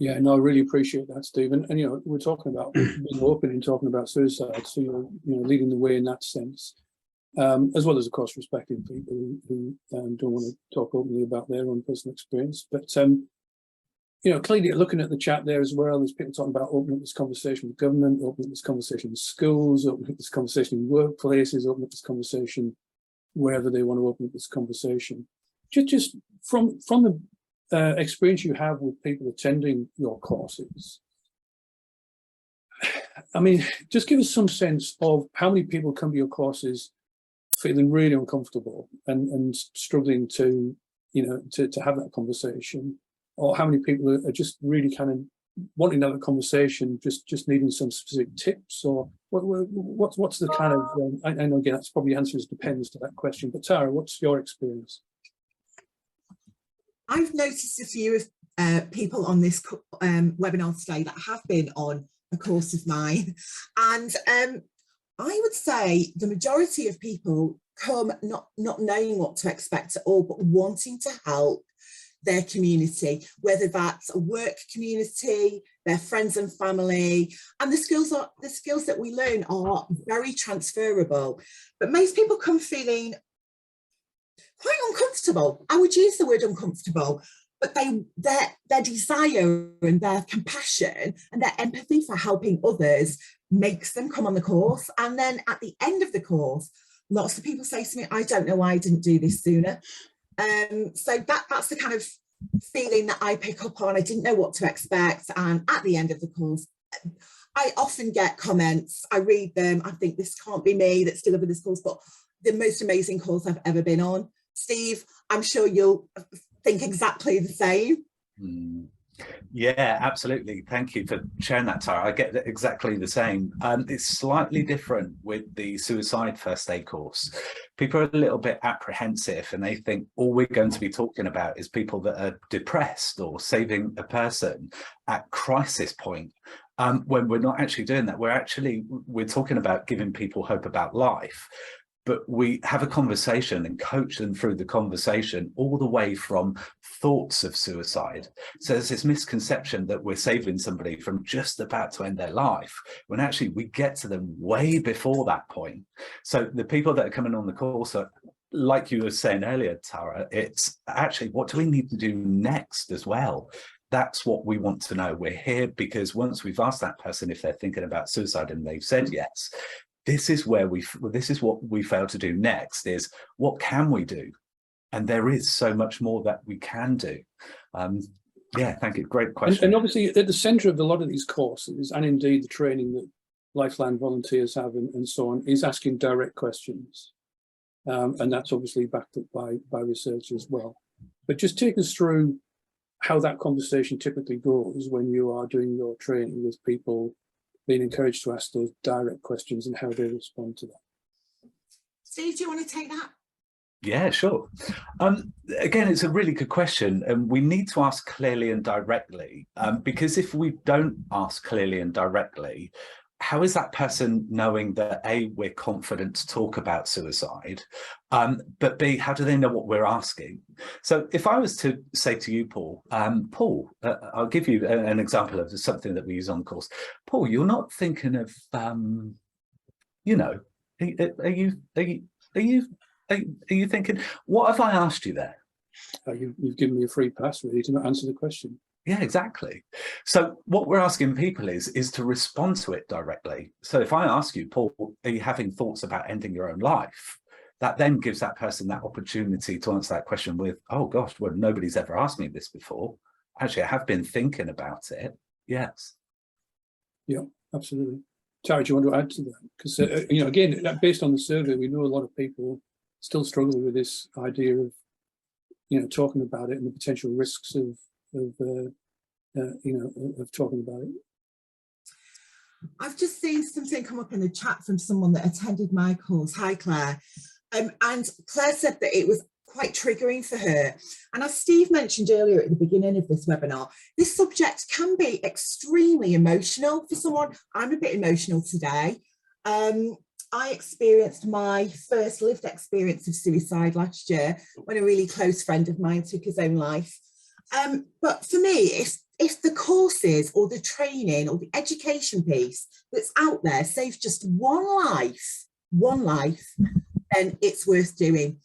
Yeah, no, I really appreciate that, Stephen. And, you know, we're talking about being open and talking about suicide, so you're, leading the way in that sense, as well as, of course, respecting people who don't want to talk openly about their own personal experience. But, clearly looking at the chat there as well, there's people talking about opening up this conversation with government, opening up this conversation in schools, opening up this conversation in workplaces, opening up this conversation wherever they want to open up this conversation. Just from the experience you have with people attending your courses, I mean, just give us some sense of how many people come to your courses feeling really uncomfortable and struggling to have that conversation, or how many people are just really kind of wanting to have a conversation, just needing some specific tips, or what's the kind of I know again that's probably answers depends to that question, but Tara, what's your experience? I've noticed a few people on this webinar today that have been on a course of mine, and I would say the majority of people come not knowing what to expect at all, but wanting to help their community, whether that's a work community, their friends and family, and the skills that we learn are very transferable. But most people come feeling quite uncomfortable. I would use the word uncomfortable, but their desire and their compassion and their empathy for helping others makes them come on the course. And then at the end of the course, lots of people say to me, I don't know why I didn't do this sooner. So that's the kind of feeling that I pick up on. I didn't know what to expect. And at the end of the course, I often get comments, I read them, I think this can't be me that's delivered this course, but the most amazing course I've ever been on. Steve, I'm sure you'll think exactly the same. Yeah, absolutely. Thank you for sharing that, Tara. I get exactly the same. It's slightly different with the suicide first aid course. People are a little bit apprehensive and they think all we're going to be talking about is people that are depressed or saving a person at crisis point. When we're not actually doing that, we're talking about giving people hope about life. But we have a conversation and coach them through the conversation all the way from thoughts of suicide. So there's this misconception that we're saving somebody from just about to end their life, when actually we get to them way before that point. So the people that are coming on the course are, like you were saying earlier, Tara, it's actually, what do we need to do next as well? That's what we want to know. We're here because once we've asked that person if they're thinking about suicide and they've said yes, this is what we fail to do next, is what can we do? And there is so much more that we can do. Yeah, thank you. Great question. And obviously at the centre of a lot of these courses, and indeed the training that Lifeline volunteers have and so on, is asking direct questions. And that's obviously backed up by research as well. But just take us through how that conversation typically goes when you are doing your training with people being encouraged to ask those direct questions and how they respond to that. Steve, do you want to take that? Yeah, sure. Again, it's a really good question, and we need to ask clearly and directly, because if we don't ask clearly and directly, how is that person knowing that A, we're confident to talk about suicide, but B, how do they know what we're asking? So if I was to say to you, Paul, I'll give you an example of something that we use on the course. Paul, you're not thinking of, you know, are you thinking, what have I asked you there? You've given me a free pass really to answer the question. Yeah, exactly. So what we're asking people is to respond to it directly. So if I ask you, Paul, are you having thoughts about ending your own life? That then gives that person that opportunity to answer that question with, oh gosh, well, nobody's ever asked me this before. Actually, I have been thinking about it. Yes. Yeah, absolutely. Tara, do you want to add to that? Because, you know, again, based on the survey, we know a lot of people still struggle with this idea of, you know, talking about it and the potential risks of talking about it. I've just seen something come up in the chat from someone that attended my course. Hi, Claire. And Claire said that it was quite triggering for her. And as Steve mentioned earlier at the beginning of this webinar, this subject can be extremely emotional for someone. I'm a bit emotional today. I experienced my first lived experience of suicide last year when a really close friend of mine took his own life. But for me, if the courses or the training or the education piece that's out there saves just one life, then it's worth doing.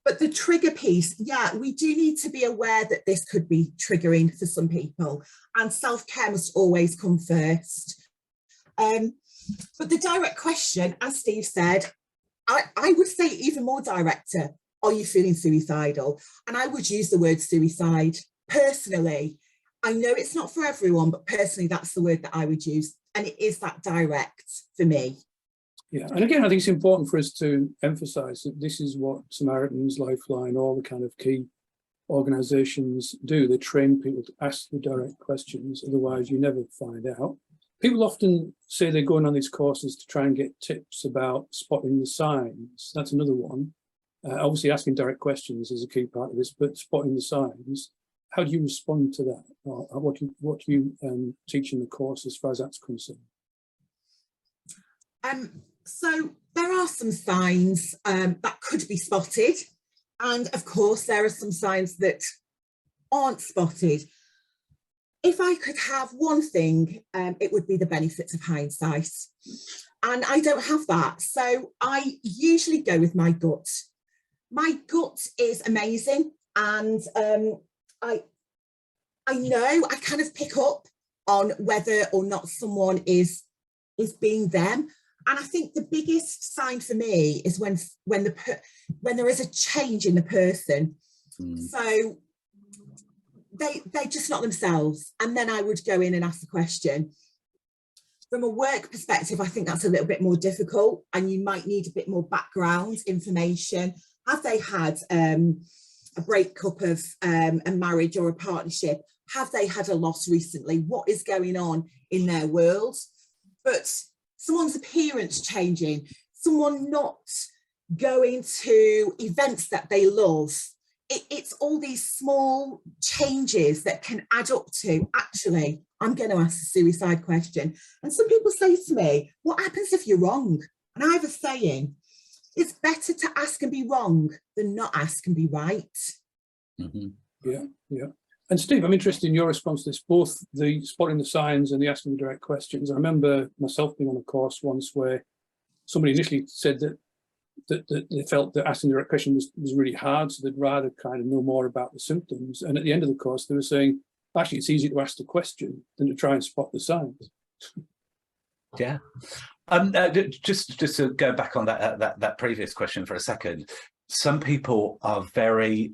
But the trigger piece, yeah, we do need to be aware that this could be triggering for some people, and self-care must always come first. But the direct question, as Steve said, I would say even more director, are you feeling suicidal? And I would use the word suicide. Personally, I know it's not for everyone, but personally, that's the word that I would use. And it is that direct for me. Yeah, and again, I think it's important for us to emphasise that this is what Samaritans, Lifeline, all the kind of key organisations do. They train people to ask the direct questions, otherwise you never find out. People often say they're going on these courses to try and get tips about spotting the signs. That's another one. Obviously, asking direct questions is a key part of this, but spotting the signs. How do you respond to that? What do you teach in the course as far as that's concerned? So there are some signs that could be spotted. And of course, there are some signs that aren't spotted. If I could have one thing, it would be the benefits of hindsight. And I don't have that. So I usually go with my gut. My gut is amazing. And I know I kind of pick up on whether or not someone is being them. And I think the biggest sign for me is when there is a change in the person. So they're just not themselves. And then I would go in and ask the question. From a work perspective, I think that's a little bit more difficult, and you might need a bit more background information. Have they had a breakup of a marriage or a partnership? Have they had a loss recently? What is going on in their world? But someone's appearance changing, someone not going to events that they love. It's all these small changes that can add up to, actually, I'm going to ask a suicide question. And some people say to me, what happens if you're wrong? And I have a saying, it's better to ask and be wrong than not ask and be right. Mm-hmm. Yeah. And Steve, I'm interested in your response to this, both the spotting the signs and the asking the direct questions. I remember myself being on a course once where somebody initially said that they felt that asking the direct question was really hard, so they'd rather kind of know more about the symptoms. And at the end of the course, they were saying, actually, it's easier to ask the question than to try and spot the signs. Yeah. Just to go back on that previous question for a second, some people are very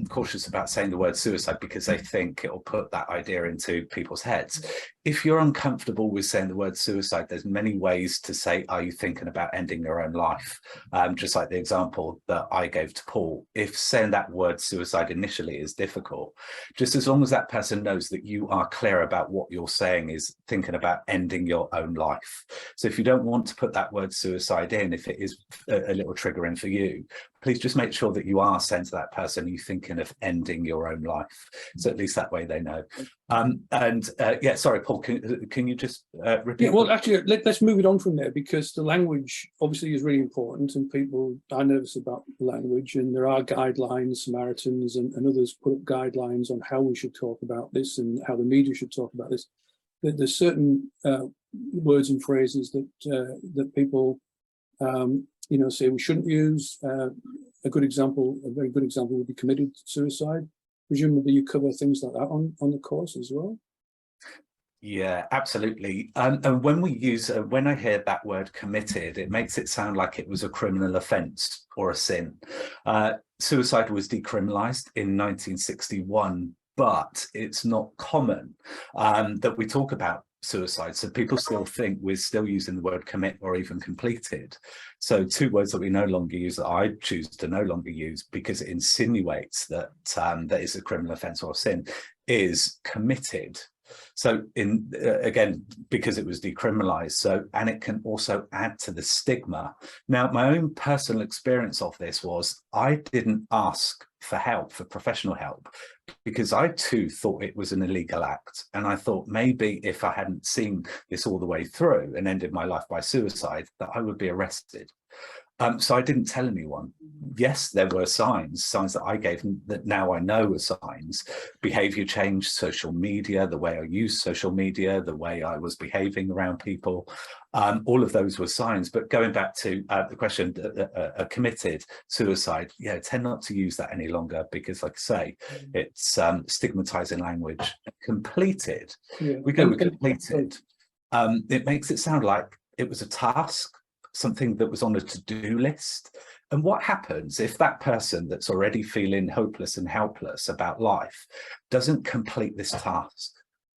cautious about saying the word suicide because they think it will put that idea into people's heads. If you're uncomfortable with saying the word suicide, there's many ways to say, are you thinking about ending your own life? Just like the example that I gave to Paul, if saying that word suicide initially is difficult, just as long as that person knows that you are clear about what you're saying is thinking about ending your own life. So if you don't want to put that word suicide in, if it is a little triggering for you, please just make sure that you are saying to that person, you're thinking of ending your own life. So at least that way they know. Yeah, sorry, Paul, can you just repeat? Yeah, well, actually, let's move it on from there, because the language obviously is really important and people are nervous about the language, and there are guidelines, Samaritans and others put up guidelines on how we should talk about this and how the media should talk about this. There's certain words and phrases that people say we shouldn't use. A very good example would be committed suicide. Presumably you cover things like that on the course as well. Yeah, absolutely. And when we use, when I hear that word committed, it makes it sound like it was a criminal offence or a sin. Suicide was decriminalised in 1961, but it's not common that we talk about suicide. So people still think we're still using the word commit or even completed. So two words that we no longer use, that I choose to no longer use because it insinuates that that is a criminal offence or a sin, is committed. So again, because it was decriminalised, so, and it can also add to the stigma. Now, my own personal experience of this was I didn't ask for help, for professional help, because I too thought it was an illegal act. And I thought maybe if I hadn't seen this all the way through and ended my life by suicide, that I would be arrested. So I didn't tell anyone. Yes, there were signs that I gave that now I know are signs. Behavior change, social media, the way I used social media, the way I was behaving around people, all of those were signs. But going back to the question, a committed suicide, yeah, I tend not to use that any longer because, like I say, it's stigmatizing language. Completed, we go with completed. It makes it sound like it was a task, something that was on a to-do list. And what happens if that person that's already feeling hopeless and helpless about life doesn't complete this task?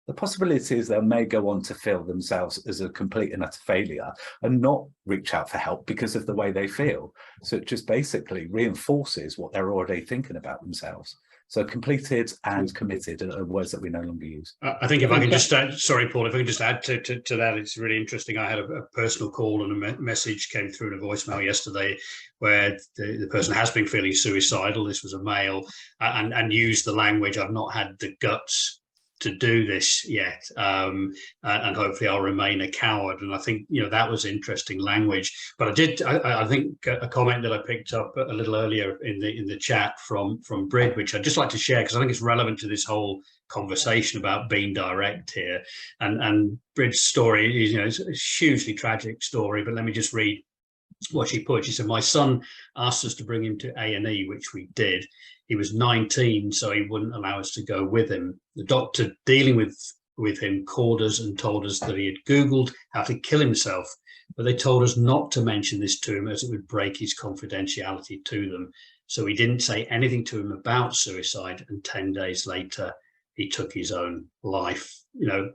The possibility is they may go on to feel themselves as a complete and utter failure and not reach out for help because of the way they feel. So it just basically reinforces what they're already thinking about themselves. So completed and committed are words that we no longer use. I think if I can just add, sorry, Paul, if I can just add to that, it's really interesting. I had a personal call and a message came through in a voicemail yesterday where the person has been feeling suicidal. This was a male and used the language, I've not had the guts to do this yet, and hopefully I'll remain a coward. And I think, that was interesting language. But I think a comment that I picked up a little earlier in the chat from Brid, which I'd just like to share because I think it's relevant to this whole conversation about being direct here. And Brid's story is, it's a hugely tragic story, but let me just read what she put. She said, my son asked us to bring him to A&E, which we did. He was 19, so he wouldn't allow us to go with him. The doctor dealing with him called us and told us that he had Googled how to kill himself, but they told us not to mention this to him as it would break his confidentiality to them. So we didn't say anything to him about suicide, and 10 days later, he took his own life.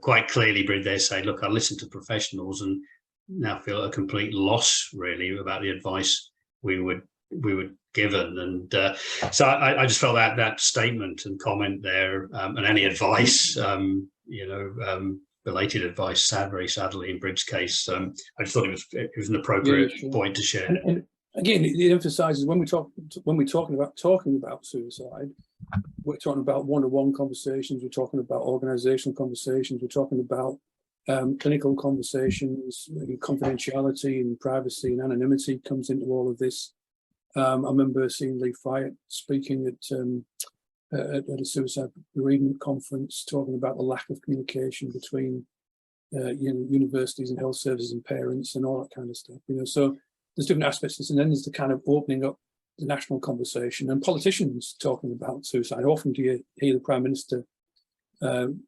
Quite clearly, Brid, they're saying, look, I listened to professionals and now feel a complete loss, really, about the advice we would given. And so I just felt that statement and comment there, and any advice, related advice, very sadly in Brid's case, I just thought it was an appropriate point to share. And again, it emphasises when we're talking about suicide, we're talking about one-to-one conversations, we're talking about organisational conversations, we're talking about clinical conversations, confidentiality and privacy and anonymity comes into all of this. I remember seeing Lee Fryatt speaking at a suicide bereavement conference, talking about the lack of communication between universities and health services and parents and all that kind of stuff. So there's different aspects to this, and then there's the kind of opening up the national conversation and politicians talking about suicide. Often do you hear the Prime Minister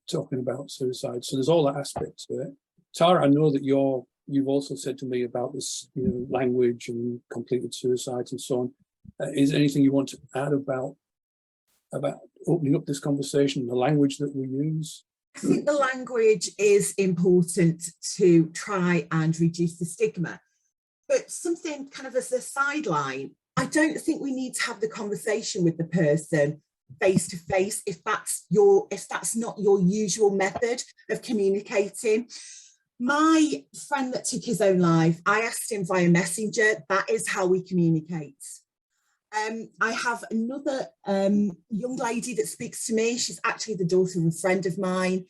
talking about suicide? So there's all that aspect to it. Tara, I know that you've also said to me about this, language and completed suicides and so on. Is there anything you want to add about opening up this conversation, the language that we use? I think the language is important to try and reduce the stigma, but something kind of as a sideline, I don't think we need to have the conversation with the person face to face if that's not your usual method of communicating. My friend that took his own life, I asked him via Messenger. That is how we communicate. I have another young lady that speaks to me. She's actually the daughter of a friend of mine,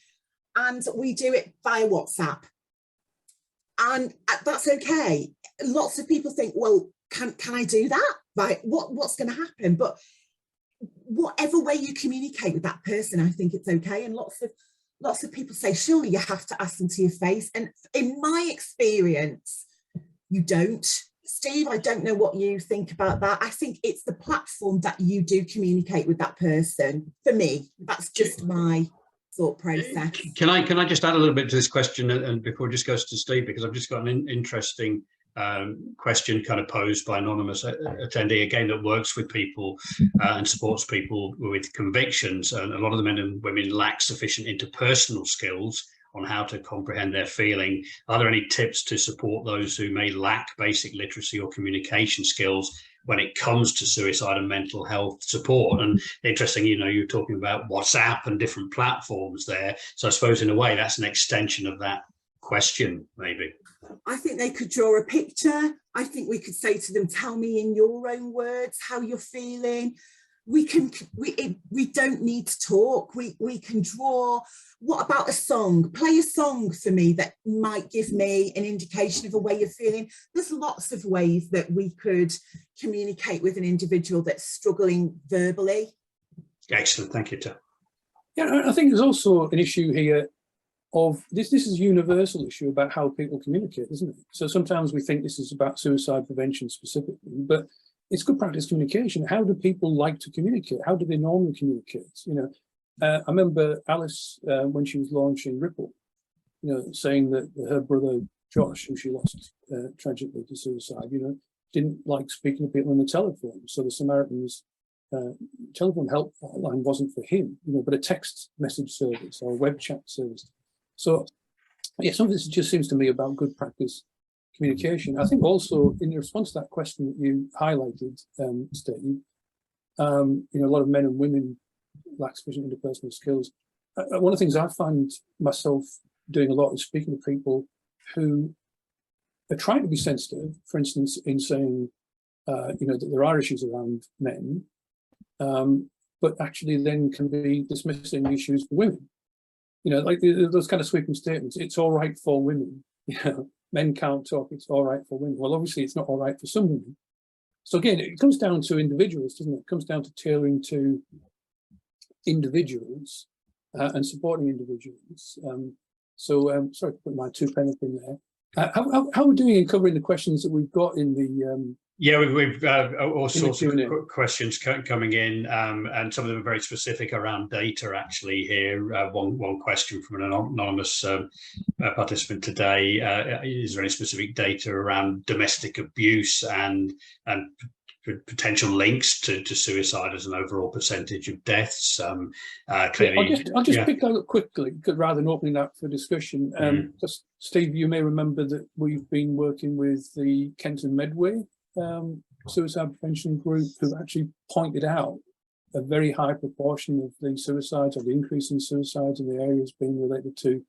and we do it via WhatsApp. And that's okay. Lots of people think, well, can I do that? Right? What's going to happen? But whatever way you communicate with that person, I think it's okay. And lots of people say, surely you have to ask them to your face. And in my experience, you don't. Steve, I don't know what you think about that. I think it's the platform that you do communicate with that person. For me, that's just my thought process. Can I just add a little bit to this question, and before it just goes to Steve, because I've just got an interesting question kind of posed by anonymous attendee, again, that works with people and supports people with convictions, and a lot of the men and women lack sufficient interpersonal skills on how to comprehend their feeling. Are there any tips to support those who may lack basic literacy or communication skills when it comes to suicide and mental health support? And interesting, you're talking about WhatsApp and different platforms there. So I suppose in a way that's an extension of that question, maybe. I think they could draw a picture. I think we could say to them, tell me in your own words how you're feeling. We don't need to talk. We can draw. What about a song? Play a song for me that might give me an indication of a way you're feeling. There's lots of ways that we could communicate with an individual that's struggling verbally. Excellent, thank you, Tom. Yeah, I think there's also an issue here of this is a universal issue about how people communicate, isn't it? So sometimes we think this is about suicide prevention specifically, but it's good practice communication. How do people like to communicate? How do they normally communicate? I remember Alice, when she was launching Ripple, saying that her brother Josh, who she lost tragically to suicide, didn't like speaking to people on the telephone. So the Samaritan's telephone helpline wasn't for him, but a text message service or a web chat service. So, yeah, some of this just seems to me about good practice communication. I think also in response to that question that you highlighted, Steve, a lot of men and women lack sufficient interpersonal skills. One of the things I find myself doing a lot is speaking to people who are trying to be sensitive, for instance, in saying, that there are issues around men, but actually then can be dismissing issues for women. Like those kind of sweeping statements, it's all right for women, men can't talk, it's all right for women. Well, obviously it's not all right for some women. So again, it comes down to individuals, doesn't it? It comes down to tailoring to individuals and supporting individuals. Sorry to put my 2 pence up in there. How are we doing in covering the questions that we've got in the Yeah, we've all sorts of questions coming in, and some of them are very specific around data. Actually, here one question from an anonymous participant today: is there any specific data around domestic abuse and potential links to suicide as an overall percentage of deaths? Clearly, I'll just pick that up quickly, rather than opening that for discussion. Just Steve, you may remember that we've been working with the Kent and Medway suicide prevention group who actually pointed out a very high proportion of the suicides, or the increase in suicides in the areas being related to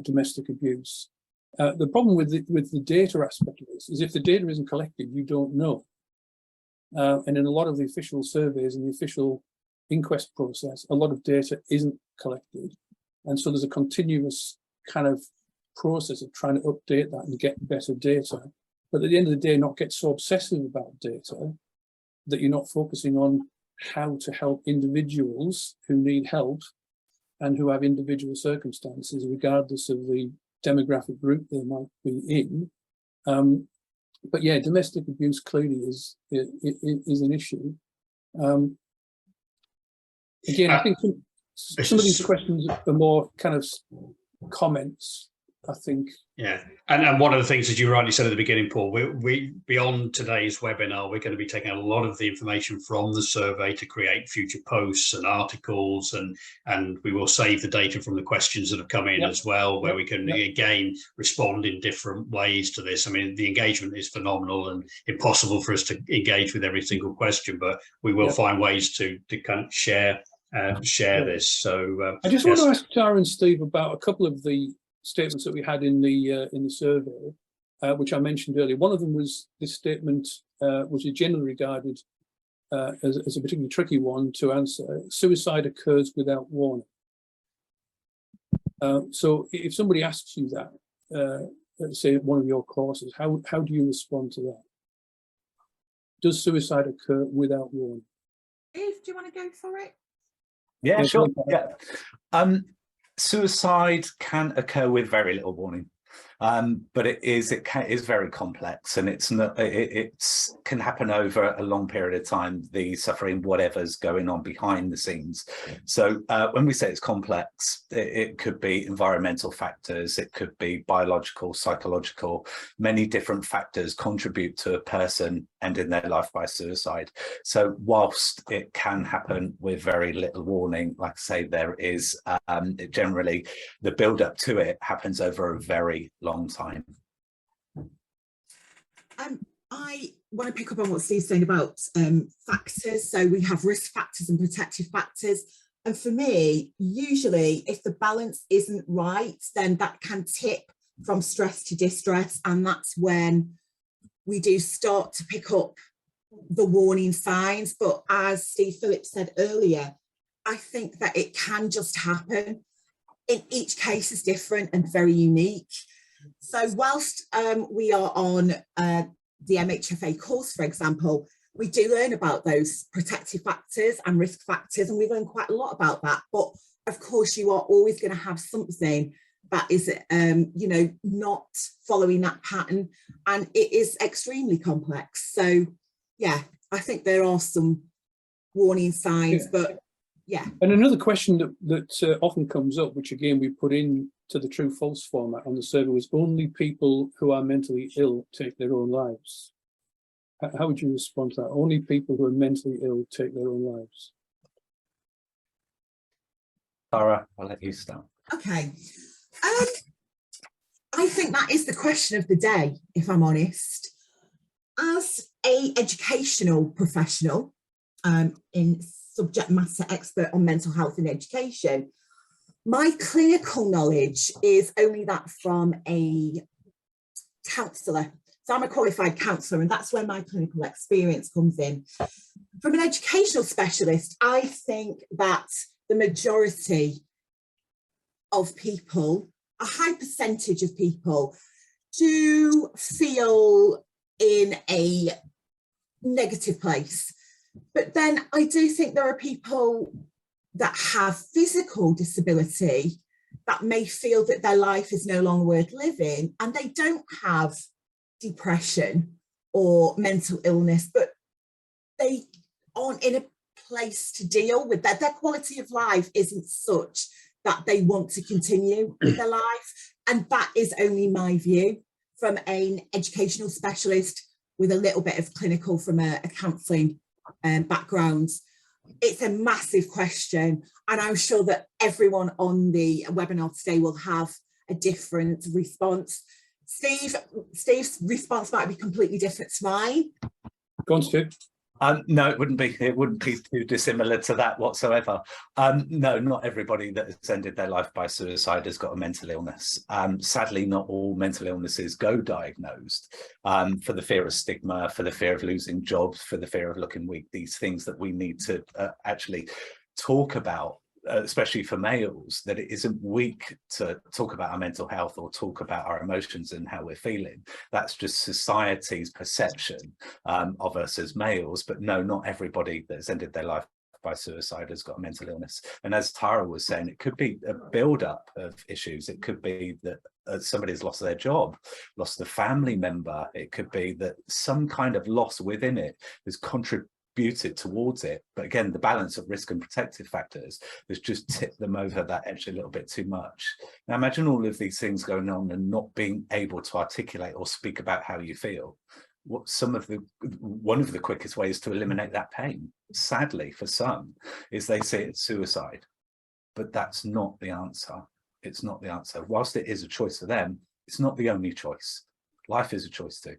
domestic abuse. The problem with the data aspect of this is if the data isn't collected, you don't know. And in a lot of the official surveys and the official inquest process, a lot of data isn't collected. And so there's a continuous kind of process of trying to update that and get better data. But at the end of the day, not get so obsessive about data that you're not focusing on how to help individuals who need help and who have individual circumstances, regardless of the demographic group they might be in. But yeah, domestic abuse clearly is an issue. Again, I think some of these questions are more kind of comments, I think. Yeah, and one of the things, as you rightly said at the beginning, Paul, we beyond today's webinar, we're going to be taking a lot of the information from the survey to create future posts and articles, and we will save the data from the questions that have come in as well, where we can again respond in different ways to this. I mean, the engagement is phenomenal and impossible for us to engage with every single question, but we will find ways to kind of share this. So I just want to ask Tara and Steve about a couple of the statements that we had in the survey, which I mentioned earlier. One of them was this statement, which is generally regarded as a particularly tricky one to answer: suicide occurs without warning. So if somebody asks you that, let's say at one of your courses, how do you respond to that? Does suicide occur without warning? Steve, do you want to go for it? Yeah, sure. Yeah. Suicide can occur with very little warning, but it is very complex, and it can happen over a long period of time, the suffering, whatever's going on behind the scenes. So when we say it's complex, it could be environmental factors, it could be biological, psychological. Many different factors contribute to a person ending their life by suicide. So whilst it can happen with very little warning, like I say, there is generally the build up to it happens over a very long time. I want to pick up on what Steve's saying about factors. So we have risk factors and protective factors. And for me, usually if the balance isn't right, then that can tip from stress to distress. And that's when we do start to pick up the warning signs. But as Steve Phillips said earlier, I think that it can just happen. In each case is different and very unique. So whilst we are on the MHFA course, for example, we do learn about those protective factors and risk factors, and we learn quite a lot about that. But of course, you are always going to have something that is, not following that pattern, and it is extremely complex. So, yeah, I think there are some warning signs, but yeah. And another question that often comes up, which again we put in to the true false format on the survey, was only people who are mentally ill take their own lives. How would you respond to that? Only people who are mentally ill take their own lives. Tara, I'll let you start. Okay. I think that is the question of the day, if I'm honest. As an educational professional, in subject matter expert on mental health in education, my clinical knowledge is only that from a counsellor. So I'm a qualified counsellor, and that's where my clinical experience comes in. From an educational specialist, I think that the majority of people, a high percentage of people, do feel in a negative place. But then I do think there are people that have physical disability that may feel that their life is no longer worth living, and they don't have depression or mental illness, but they aren't in a place to deal with that. Their quality of life isn't such that they want to continue with their life. And that is only my view from an educational specialist with a little bit of clinical from a counselling background. It's a massive question, and I'm sure that everyone on the webinar today will have a different response. Steve's response might be completely different to mine. Go on, Stu. No, it wouldn't be. It wouldn't be too dissimilar to that whatsoever. No, not everybody that has ended their life by suicide has got a mental illness. Sadly, not all mental illnesses go diagnosed for the fear of stigma, for the fear of losing jobs, for the fear of looking weak. These things that we need to actually talk about. Especially for males, that it isn't weak to talk about our mental health or talk about our emotions and how we're feeling. That's just society's perception of us as males. But no, not everybody that's ended their life by suicide has got a mental illness. And as Tara was saying, it could be a build-up of issues. It could be that somebody's lost their job, lost a family member. It could be that some kind of loss within it has contributed towards it. But again, the balance of risk and protective factors has just tipped them over that edge a little bit too much. Now imagine all of these things going on and not being able to articulate or speak about how you feel. One of the quickest ways to eliminate that pain, sadly for some, is they say it's suicide. But that's not the answer. It's not the answer. Whilst it is a choice for them, it's not the only choice. Life is a choice too.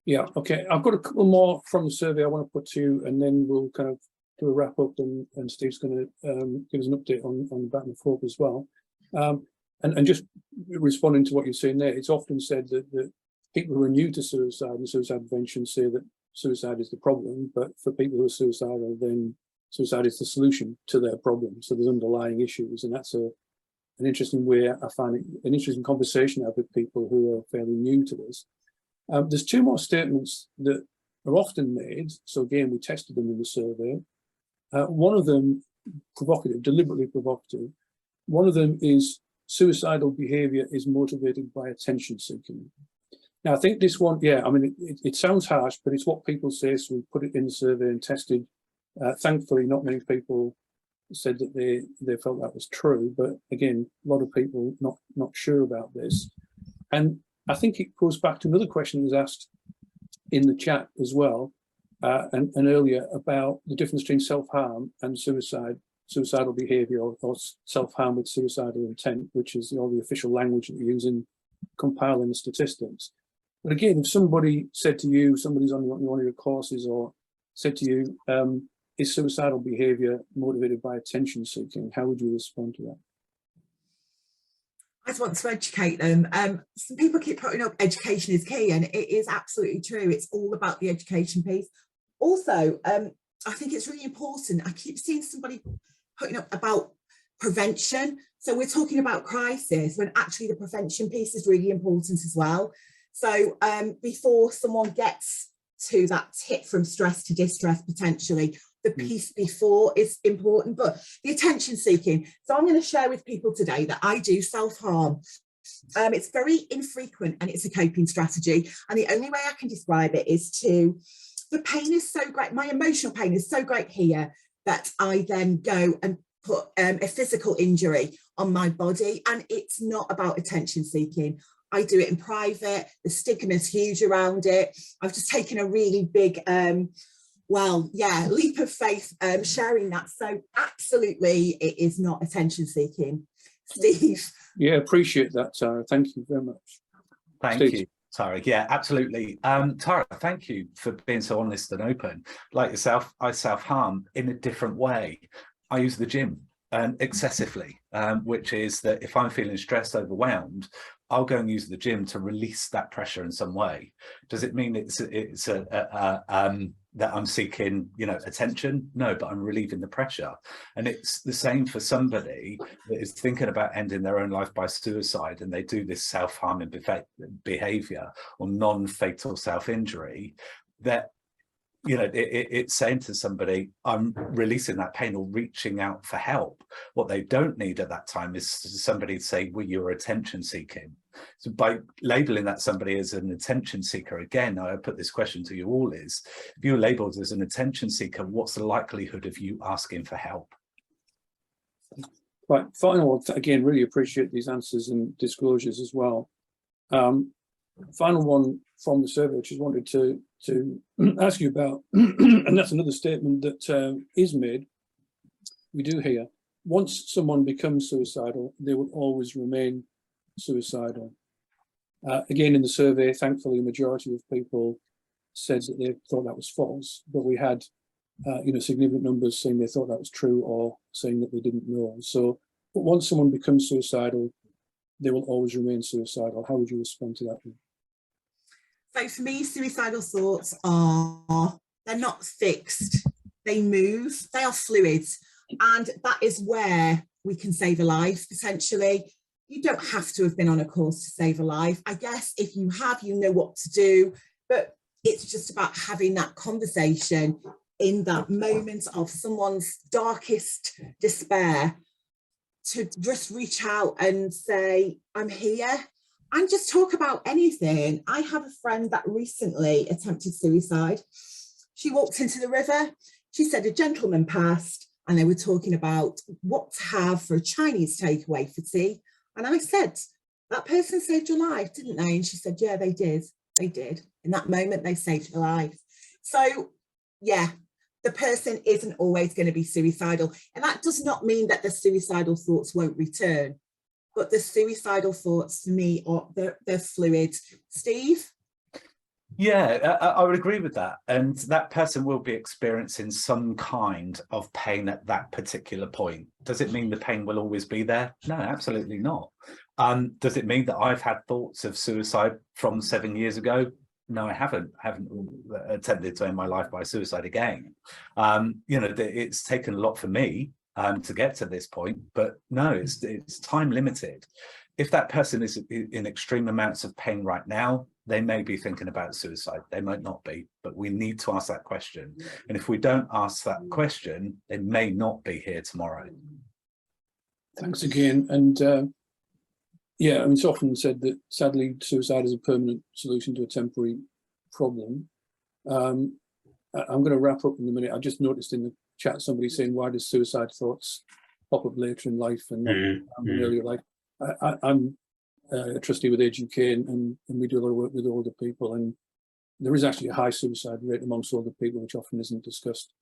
Yeah, okay. I've got a couple more from the survey I want to put to you, and then we'll kind of do a wrap up, and Steve's going to give us an update on Baton of Hope as well. And just responding to what you're saying there, it's often said that people who are new to suicide and suicide prevention say that suicide is the problem, but for people who are suicidal, then suicide is the solution to their problem. So there's underlying issues, and that's an interesting way. I find it an interesting conversation to have with people who are fairly new to this. There's two more statements that are often made. So again, we tested them in the survey. One of them, provocative, deliberately provocative. One of them is suicidal behavior is motivated by attention seeking. Now, I think this one, yeah, I mean, it sounds harsh, but it's what people say. So we put it in the survey and tested. Thankfully, not many people said that they felt that was true. But again, a lot of people not sure about this. And I think it goes back to another question that was asked in the chat as well, and earlier, about the difference between self-harm and suicidal behaviour, or self-harm with suicidal intent, which is all the official language that we use in compiling the statistics. But again, if somebody said to you, somebody's on one of your courses, or said to you, is suicidal behaviour motivated by attention seeking, how would you respond to that? I just want to educate them. Some people keep putting up education is key, and it is absolutely true. It's all about the education piece. Also, I think it's really important. I keep seeing somebody putting up about prevention. So we're talking about crisis when actually the prevention piece is really important as well. So before someone gets to that tip from stress to distress, potentially, the piece before is important, but the attention seeking. So I'm going to share with people today that I do self-harm. It's very infrequent and it's a coping strategy. And the only way I can describe it is the pain is so great. My emotional pain is so great here that I then go and put a physical injury on my body. And it's not about attention seeking. I do it in private. The stigma is huge around it. I've just taken a really big leap of faith sharing that. So absolutely, it is not attention seeking. Steve. Yeah, appreciate that, Tara. Thank you very much. Thank you, Tara. Yeah, absolutely. Tara, thank you for being so honest and open. Like yourself, I self-harm in a different way. I use the gym excessively, which is that if I'm feeling stressed, overwhelmed, I'll go and use the gym to release that pressure in some way. Does it mean that I'm seeking, attention? No, but I'm relieving the pressure. And it's the same for somebody that is thinking about ending their own life by suicide, and they do this self-harming behavior or non-fatal self-injury, that it's saying to somebody, I'm releasing that pain or reaching out for help. What they don't need at that time is somebody to say, well, you're attention seeking. So by labeling that somebody as an attention seeker, again, I put this question to you all is, if you're labeled as an attention seeker, what's the likelihood of you asking for help? Right, final one, again, really appreciate these answers and disclosures as well. Final one from the survey, which I wanted to ask you about, and that's another statement that is made. We do hear, once someone becomes suicidal, they will always remain suicidal. Again, in the survey, thankfully, a majority of people said that they thought that was false, but we had significant numbers saying they thought that was true or saying that they didn't know. So, but once someone becomes suicidal, they will always remain suicidal. How would you respond to that? So for me, suicidal thoughts they're not fixed. They move, they are fluid. And that is where we can save a life, potentially. You don't have to have been on a course to save a life. I guess if you have, you know what to do, but it's just about having that conversation in that moment of someone's darkest despair, to just reach out and say, I'm here, and just talk about anything. I have a friend that recently attempted suicide. She walked into the river. She said a gentleman passed and they were talking about what to have for a Chinese takeaway for tea. And I said, that person saved your life, didn't they? And she said, yeah, they did. They did. In that moment, they saved her life. So, yeah, the person isn't always going to be suicidal. And that does not mean that the suicidal thoughts won't return. But the suicidal thoughts, for me, they're fluid. Steve? Yeah, I would agree with that. And that person will be experiencing some kind of pain at that particular point. Does it mean the pain will always be there? No, absolutely not. Does it mean that I've had thoughts of suicide from 7 years ago? No, I haven't attempted to end my life by suicide again. It's taken a lot for me to get to this point, but no, it's time limited. If that person is in extreme amounts of pain right now, they may be thinking about suicide. They might not be, but we need to ask that question. And if we don't ask that question, they may not be here tomorrow. Thanks again. And yeah, I mean, it's often said that sadly, suicide is a permanent solution to a temporary problem. I'm going to wrap up in a minute. I just noticed in the chat somebody saying, why does suicide thoughts pop up later in life and not in earlier life? I'm a trustee with Age UK, and we do a lot of work with older people, and there is actually a high suicide rate amongst older people, which often isn't discussed.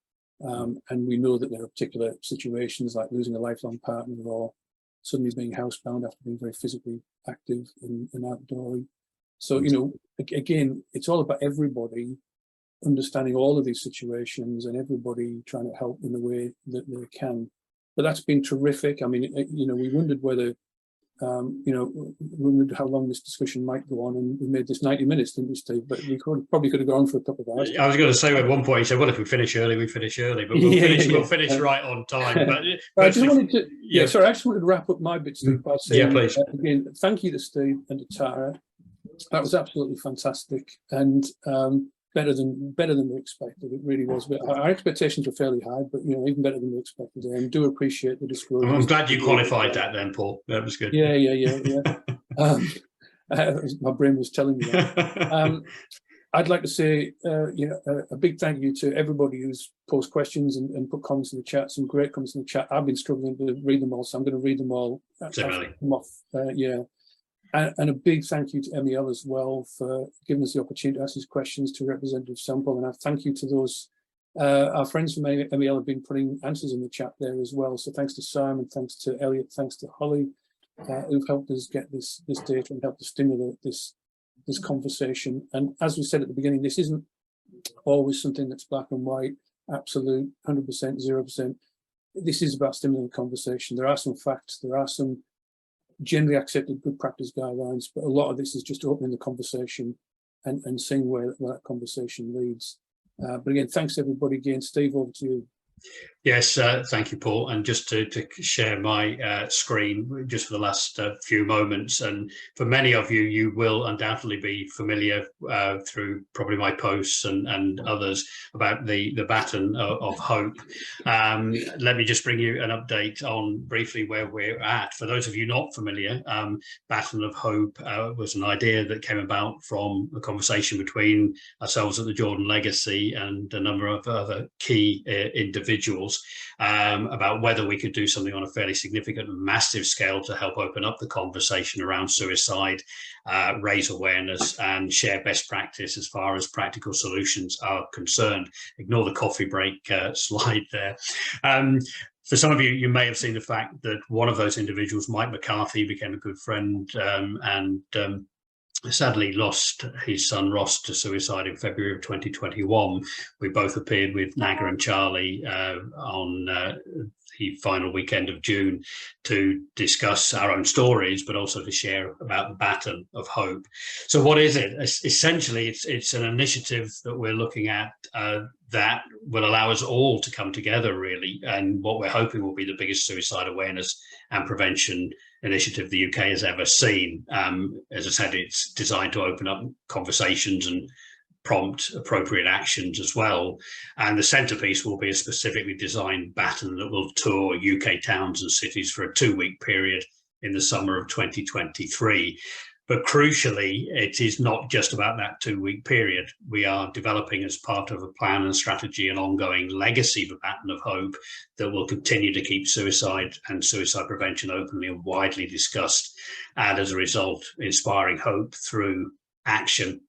And we know that there are particular situations like losing a lifelong partner or suddenly being housebound after being very physically active and outdoorsy. So, again, it's all about everybody understanding all of these situations and everybody trying to help in the way that they can. But that's been terrific. I mean, we wondered whether, we wondered how long this discussion might go on, and we made this 90 minutes, didn't we, Steve? But we probably could have gone for a couple of hours. I was going to say at one point, he said, well, if we finish early, we finish early, but we'll finish right on time. But I just wanted to, sorry, I just wanted to wrap up my bit, Steve, by saying, please. Again, thank you to Steve and to Tara. That was absolutely fantastic, and better than we expected. It really was. But our expectations were fairly high, but even better than we expected. And do appreciate the disclosure. I'm glad you qualified that then, Paul. That was good. Yeah. My brain was telling me that. I'd like to say a big thank you to everybody who's posed questions and put comments in the chat. Some great comments in the chat. I've been struggling to read them all, so I'm going to read them all. Similarly. And a big thank you to MEL as well for giving us the opportunity to ask these questions to Representative Semple. And I thank you to those, our friends from MEL have been putting answers in the chat there as well. So thanks to Simon, thanks to Elliot, thanks to Holly, who've helped us get this data and helped to stimulate this conversation. And as we said at the beginning, this isn't always something that's black and white, absolute, 100%, 0%. This is about stimulating conversation. There are some facts, there are some generally accepted good practice guidelines, but a lot of this is just opening the conversation and seeing where that conversation leads. But again, thanks everybody again. Steve, over to you. Yes, thank you, Paul. And just to share my screen just for the last few moments, and for many of you, you will undoubtedly be familiar through probably my posts and others about the baton of hope. Let me just bring you an update on briefly where we're at. For those of you not familiar, Baton of Hope was an idea that came about from a conversation between ourselves at the Jordan Legacy and a number of other key individuals about whether we could do something on a fairly significant and massive scale to help open up the conversation around suicide, raise awareness and share best practice as far as practical solutions are concerned. Ignore the coffee break slide there. For some of you, you may have seen the fact that one of those individuals, Mike McCarthy, became a good friend and sadly lost his son Ross to suicide in February of 2021. We both appeared with Naga and Charlie on the final weekend of June to discuss our own stories, but also to share about the Baton of Hope. So what is it? Essentially, it's an initiative that we're looking at that will allow us all to come together, really, and what we're hoping will be the biggest suicide awareness and prevention initiative the UK has ever seen. As I said, it's designed to open up conversations and prompt appropriate actions as well. And the centrepiece will be a specifically designed baton that will tour UK towns and cities for a 2-week period in the summer of 2023. But crucially, it is not just about that 2-week period. We are developing, as part of a plan and strategy, an ongoing legacy of a Baton of Hope that will continue to keep suicide and suicide prevention openly and widely discussed, and as a result, inspiring hope through action.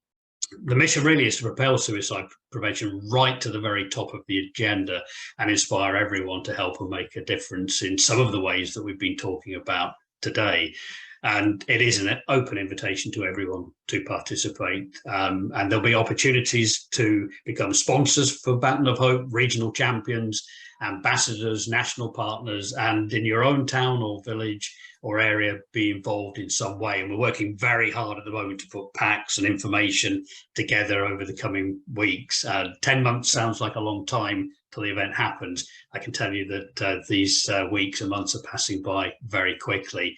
The mission really is to propel suicide prevention right to the very top of the agenda and inspire everyone to help and make a difference in some of the ways that we've been talking about today. And it is an open invitation to everyone to participate. And there'll be opportunities to become sponsors for Baton of Hope, regional champions, ambassadors, national partners, and in your own town or village or area, be involved in some way. And we're working very hard at the moment to put packs and information together over the coming weeks. 10 months sounds like a long time till the event happens. I can tell you that these weeks and months are passing by very quickly.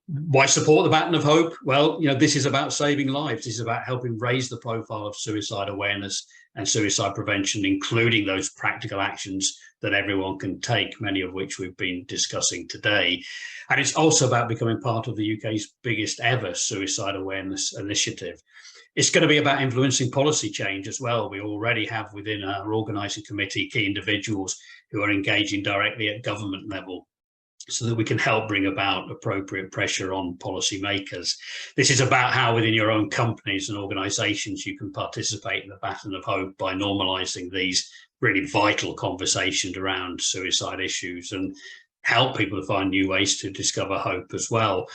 Why support the Baton of Hope? Well, this is about saving lives. This is about helping raise the profile of suicide awareness and suicide prevention, including those practical actions that everyone can take, many of which we've been discussing today. And it's also about becoming part of the UK's biggest ever suicide awareness initiative. It's going to be about influencing policy change as well. We already have within our organising committee key individuals who are engaging directly at government level, so that we can help bring about appropriate pressure on policymakers. This is about how within your own companies and organisations you can participate in the Baton of Hope by normalising these really vital conversations around suicide issues and help people to find new ways to discover hope as well.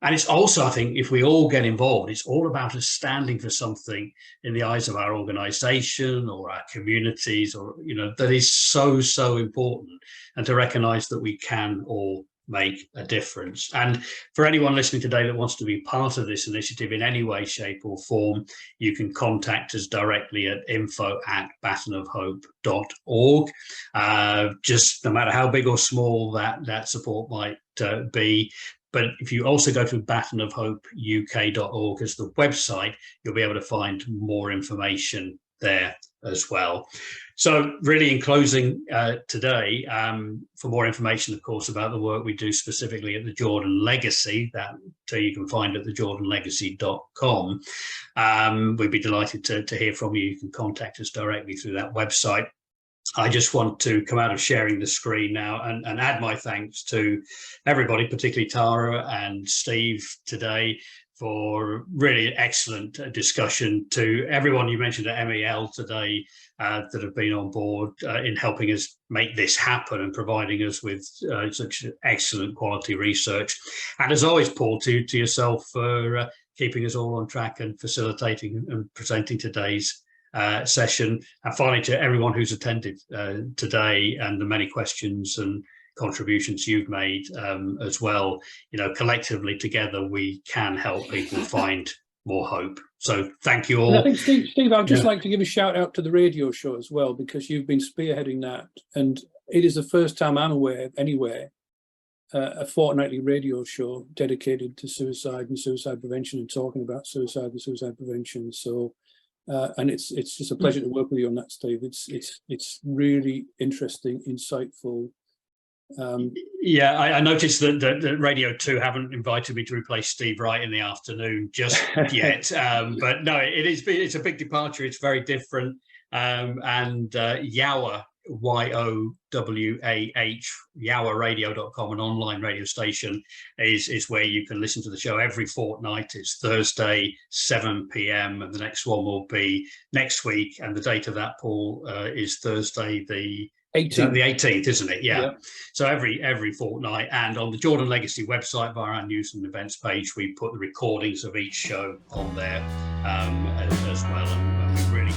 And it's also, I think, if we all get involved, it's all about us standing for something in the eyes of our organisation or our communities, or, that is so, so important, and to recognise that we can all make a difference. And for anyone listening today that wants to be part of this initiative in any way, shape or form, you can contact us directly at info@batonofhope.org. Just no matter how big or small that support might be. But if you also go to batonofhopeuk.org as the website, you'll be able to find more information there as well. So really, in closing today, for more information, of course, about the work we do specifically at the Jordan Legacy, that you can find at thejordanlegacy.com. We'd be delighted to hear from you. You can contact us directly through that website. I just want to come out of sharing the screen now and add my thanks to everybody, particularly Tara and Steve today, for really excellent discussion, to everyone you mentioned at MEL today that have been on board in helping us make this happen and providing us with such excellent quality research. And as always, Paul, to yourself for keeping us all on track and facilitating and presenting today's session. And finally, to everyone who's attended today and the many questions and contributions you've made as well. Collectively together we can help people find more hope. So thank you all. And I think Steve, I'd just like to give a shout out to the radio show as well, because you've been spearheading that, and it is the first time I'm aware of anywhere a fortnightly radio show dedicated to suicide and suicide prevention and talking about suicide and suicide prevention. So and it's just a pleasure to work with you on that, Steve. It's really interesting, insightful. Yeah, I noticed that Radio 2 haven't invited me to replace Steve Wright in the afternoon just yet. But no, it's a big departure. It's very different. And Yowah, YOWAH, yowahradio.com, an online radio station, is where you can listen to the show every fortnight. It's Thursday, 7 p.m, and the next one will be next week. And the date of that, Paul, is Thursday, the 18th. The 18th, isn't it? Yeah. Yeah. So every fortnight, and on the Jordan Legacy website via our news and events page, we put the recordings of each show on there as well, and we really